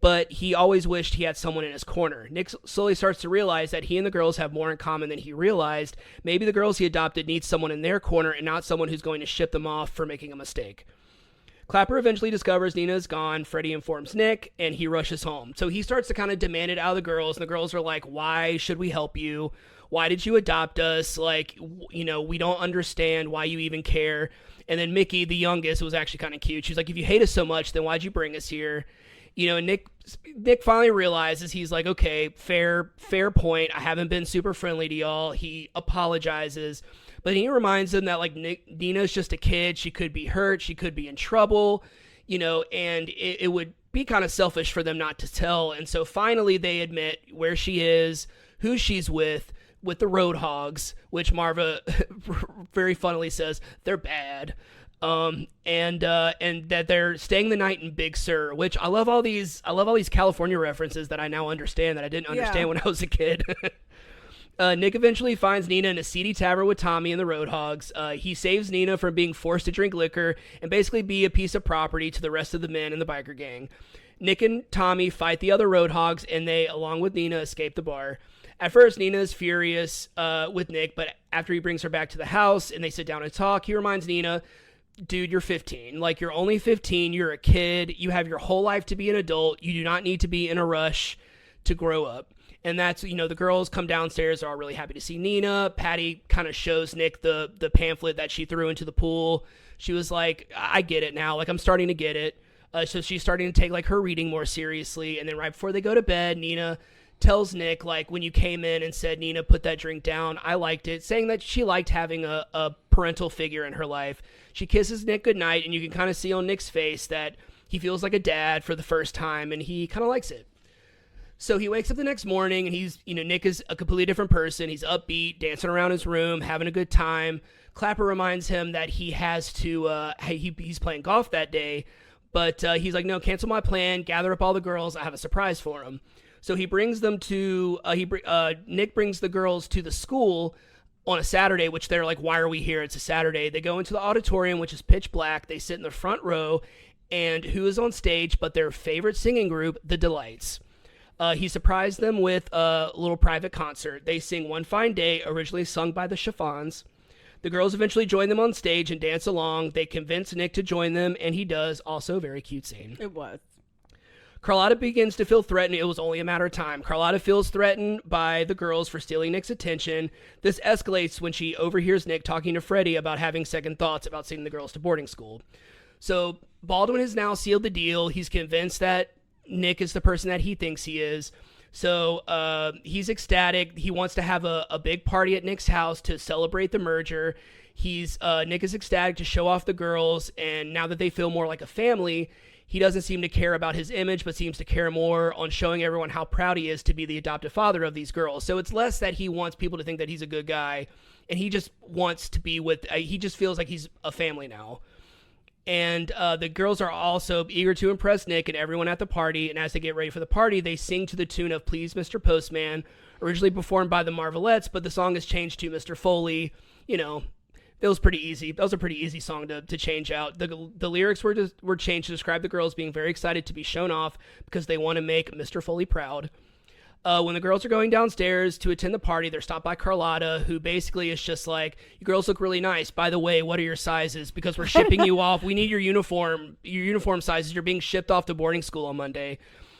but he always wished he had someone in his corner. Nick slowly starts to realize that he and the girls have more in common than he realized. Maybe the girls he adopted need someone in their corner and not someone who's going to ship them off for making a mistake. Clapper eventually discovers Nina is gone. Freddie informs Nick, and he rushes home. So he starts to kind of demand it out of the girls, and the girls are like, why should we help you? Why did you adopt us? Like, we don't understand why you even care. And then Mickey, the youngest, was actually kind of cute. She's like, if you hate us so much, then why'd you bring us here? And Nick finally realizes, he's like, okay, fair point. I haven't been super friendly to y'all. He apologizes. But he reminds them that, like, Nina's just a kid. She could be hurt. She could be in trouble, and it would be kind of selfish for them not to tell. And so finally they admit where she is, who she's with the Roadhogs, which Marva very funnily says they're bad. And that they're staying the night in Big Sur, which I love all these California references that I now understand that I didn't understand when I was a kid. Nick eventually finds Nina in a seedy tavern with Tommy and the Roadhogs. He saves Nina from being forced to drink liquor and basically be a piece of property to the rest of the men in the biker gang. Nick and Tommy fight the other Roadhogs, and they, along with Nina, escape the bar. At first, Nina is furious with Nick, but after he brings her back to the house and they sit down and talk, he reminds Nina, dude, you're 15. Like, you're only 15. You're a kid. You have your whole life to be an adult. You do not need to be in a rush to grow up. And that's, the girls come downstairs. They're all really happy to see Nina. Patty kind of shows Nick the pamphlet that she threw into the pool. She was like, I get it now. Like, I'm starting to get it. So she's starting to take, like, her reading more seriously. And then right before they go to bed, Nina tells Nick, like, when you came in and said, Nina, put that drink down, I liked it, saying that she liked having a parental figure in her life. She kisses Nick goodnight, and you can kind of see on Nick's face that he feels like a dad for the first time, and he kind of likes it. So he wakes up the next morning, and Nick is a completely different person. He's upbeat, dancing around his room, having a good time. Clapper reminds him that he has to, he's playing golf that day, But he's like, no, cancel my plan. Gather up all the girls. I have a surprise for them. So he brings them to, Nick brings the girls to the school on a Saturday, which they're like, why are we here? It's a Saturday. They go into the auditorium, which is pitch black. They sit in the front row. And who is on stage but their favorite singing group, The Delights. He surprised them with a little private concert. They sing One Fine Day, originally sung by the Chiffons. The girls eventually join them on stage and dance along. They convince Nick to join them, and he does. Also a very cute scene. It was. Carlotta begins to feel threatened. It was only a matter of time. Carlotta feels threatened by the girls for stealing Nick's attention. This escalates when she overhears Nick talking to Freddie about having second thoughts about sending the girls to boarding school. So Baldwin has now sealed the deal. He's convinced that Nick is the person that he thinks he is. So he's ecstatic. He wants to have a big party at Nick's house to celebrate the merger. Nick is ecstatic to show off the girls, and now that they feel more like a family, he doesn't seem to care about his image, but seems to care more on showing everyone how proud he is to be the adoptive father of these girls. So it's less that he wants people to think that he's a good guy, and he just wants to be with, he just feels like he's a family now. And the girls are also eager to impress Nick and everyone at the party. And as they get ready for the party, they sing to the tune of Please, Mr. Postman, originally performed by the Marvelettes, but the song is changed to Mr. Foley. You know, it was pretty easy. That was a pretty easy song to change out. The lyrics were changed to describe the girls being very excited to be shown off because they want to make Mr. Foley proud. When the girls are going downstairs to attend the party, they're stopped by Carlotta, who basically is just like, you girls look really nice. By the way, what are your sizes? Because we're shipping you off. We need your uniform sizes. You're being shipped off to boarding school on Monday.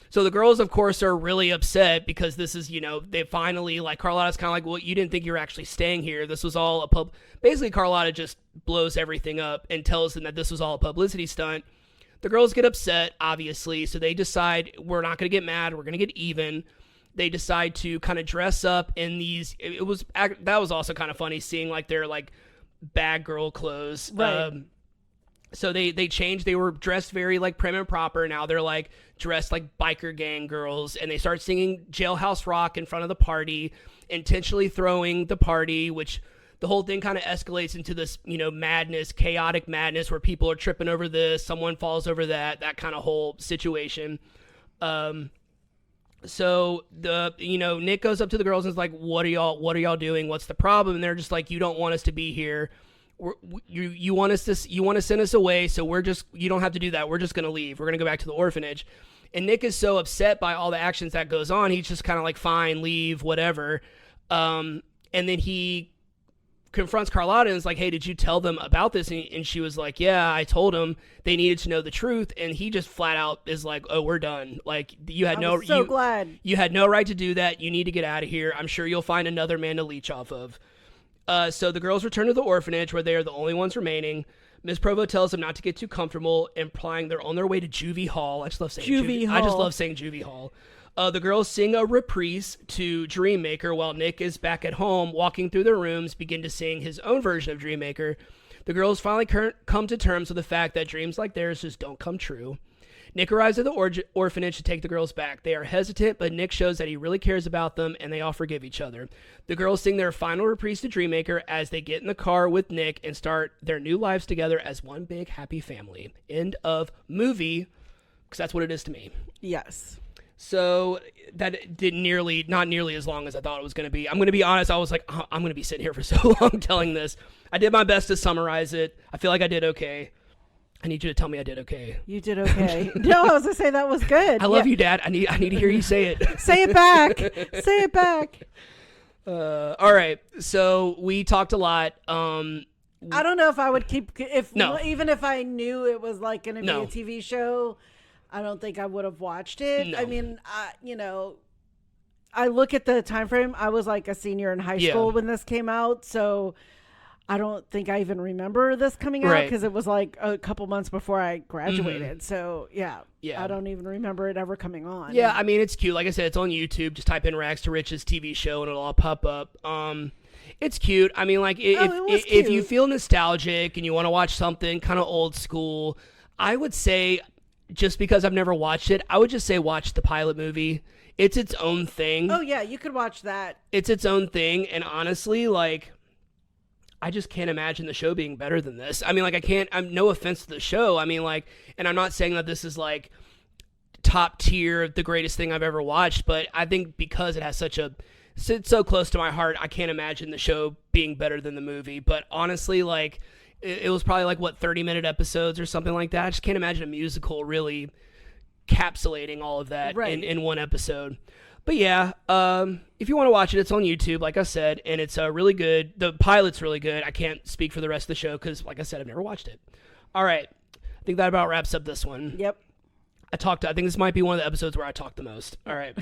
So the girls, of course, are really upset because this is, they finally, like, Carlotta's kind of like, well, you didn't think you were actually staying here. This was all basically, Carlotta just blows everything up and tells them that this was all a publicity stunt. The girls get upset, obviously, so they decide, we're not going to get mad. We're going to get even. They decide to kind of dress up in these. That was also kind of funny seeing like their like bad girl clothes. Right. So they changed. They were dressed very like prim and proper. Now they're like dressed like biker gang girls, and they start singing Jailhouse Rock in front of the party, intentionally throwing the party, which the whole thing kind of escalates into this madness, chaotic madness where people are tripping over this, someone falls over that kind of whole situation. So Nick goes up to the girls and is like, what are y'all doing? What's the problem? And they're just like, you don't want us to be here. You want to send us away. So you don't have to do that. We're just going to leave. We're going to go back to the orphanage. And Nick is so upset by all the actions that goes on. He's just kind of like, fine, leave, whatever. And then he confronts Carlotta and is like, hey, did you tell them about this? And she was like, yeah, I told them. They needed to know the truth. And he just flat out is like, oh, we're done. Like, glad you had no right to do that. You need to get out of here. I'm sure you'll find another man to leech off of. So the girls return to the orphanage where they are the only ones remaining. Miss Provo tells them not to get too comfortable, implying they're on their way to Juvie Hall. I just love saying Juvie Hall. I just love saying Juvie Hall. The girls sing a reprise to Dreammaker while Nick is back at home, walking through their rooms, begin to sing his own version of Dreammaker. The girls finally come to terms with the fact that dreams like theirs just don't come true. Nick arrives at the orphanage to take the girls back. They are hesitant, but Nick shows that he really cares about them, and they all forgive each other. The girls sing their final reprise to Dreammaker as they get in the car with Nick and start their new lives together as one big happy family. End of movie, because that's what it is to me. Yes. So that not nearly as long as I thought it was going to be. I'm going to be honest. I was like, oh, I'm going to be sitting here for so long telling this. I did my best to summarize it. I feel like I did okay. I need you to tell me I did okay. You did okay. No, I was going to say that was good. I love you, Dad. I need to hear you say it. Say it back. Say it back. All right. So we talked a lot. I don't know if I would even if I knew it was like going to be a TV show. I don't think I would have watched it. No. I mean, I look at the time frame. I was like a senior in high school when this came out, so I don't think I even remember this coming out because it was like a couple months before I graduated. Mm-hmm. So yeah, I don't even remember it ever coming on. Yeah, I mean, it's cute. Like I said, it's on YouTube. Just type in Rags to Riches TV show and it'll all pop up. It's cute. I mean, like if you feel nostalgic and you want to watch something kind of old school, I would say, just because I've never watched it, I would just say watch the pilot movie. It's its own thing. Oh, yeah, you could watch that. It's its own thing. And honestly, like, I just can't imagine the show being better than this. I mean, like, I'm no offense to the show. I mean, like, and I'm not saying that this is like top tier, the greatest thing I've ever watched, but I think because it has it's so close to my heart, I can't imagine the show being better than the movie. But honestly, like, it was probably like, 30-minute episodes or something like that. I just can't imagine a musical really encapsulating all of that in one episode. But yeah, if you want to watch it, it's on YouTube, like I said, and it's really good. The pilot's really good. I can't speak for the rest of the show because, like I said, I've never watched it. All right. I think that about wraps up this one. Yep. I think this might be one of the episodes where I talk the most. All right.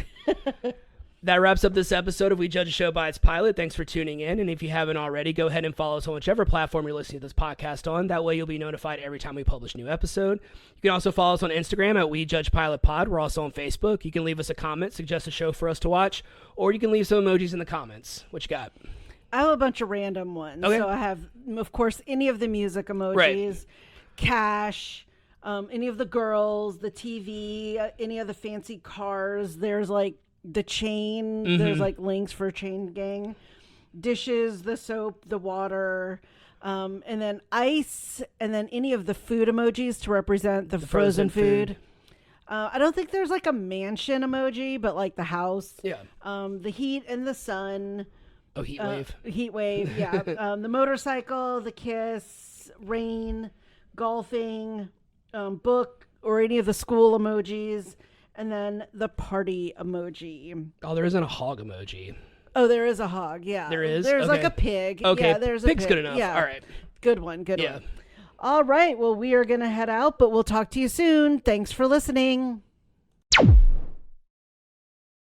That wraps up this episode of We Judge a Show by its pilot. Thanks for tuning in. And if you haven't already, go ahead and follow us on whichever platform you're listening to this podcast on. That way you'll be notified every time we publish a new episode. You can also follow us on Instagram at We Judge Pilot Pod. We're also on Facebook. You can leave us a comment, suggest a show for us to watch, or you can leave some emojis in the comments. What you got? I have a bunch of random ones. Okay. So I have, of course, any of the music emojis, cash, any of the girls, the TV, any of the fancy cars. There's like the chain. There's like links for chain gang, dishes, the soap, the water, and then ice, and then any of the food emojis to represent the frozen food. I don't think there's like a mansion emoji, but like the house. Yeah. The heat and the sun. Oh, heat wave. Heat wave, yeah. The motorcycle, the kiss, rain, golfing, book, or any of the school emojis. And then the party emoji. Oh, there isn't a hog emoji. Oh, there is a hog, yeah. There is? There's Okay. like a pig. Okay, Yeah, there's a pig's pig. good enough. Yeah. All right. Good one, good Yeah. one. All right, well, we are going to head out, but we'll talk to you soon. Thanks for listening.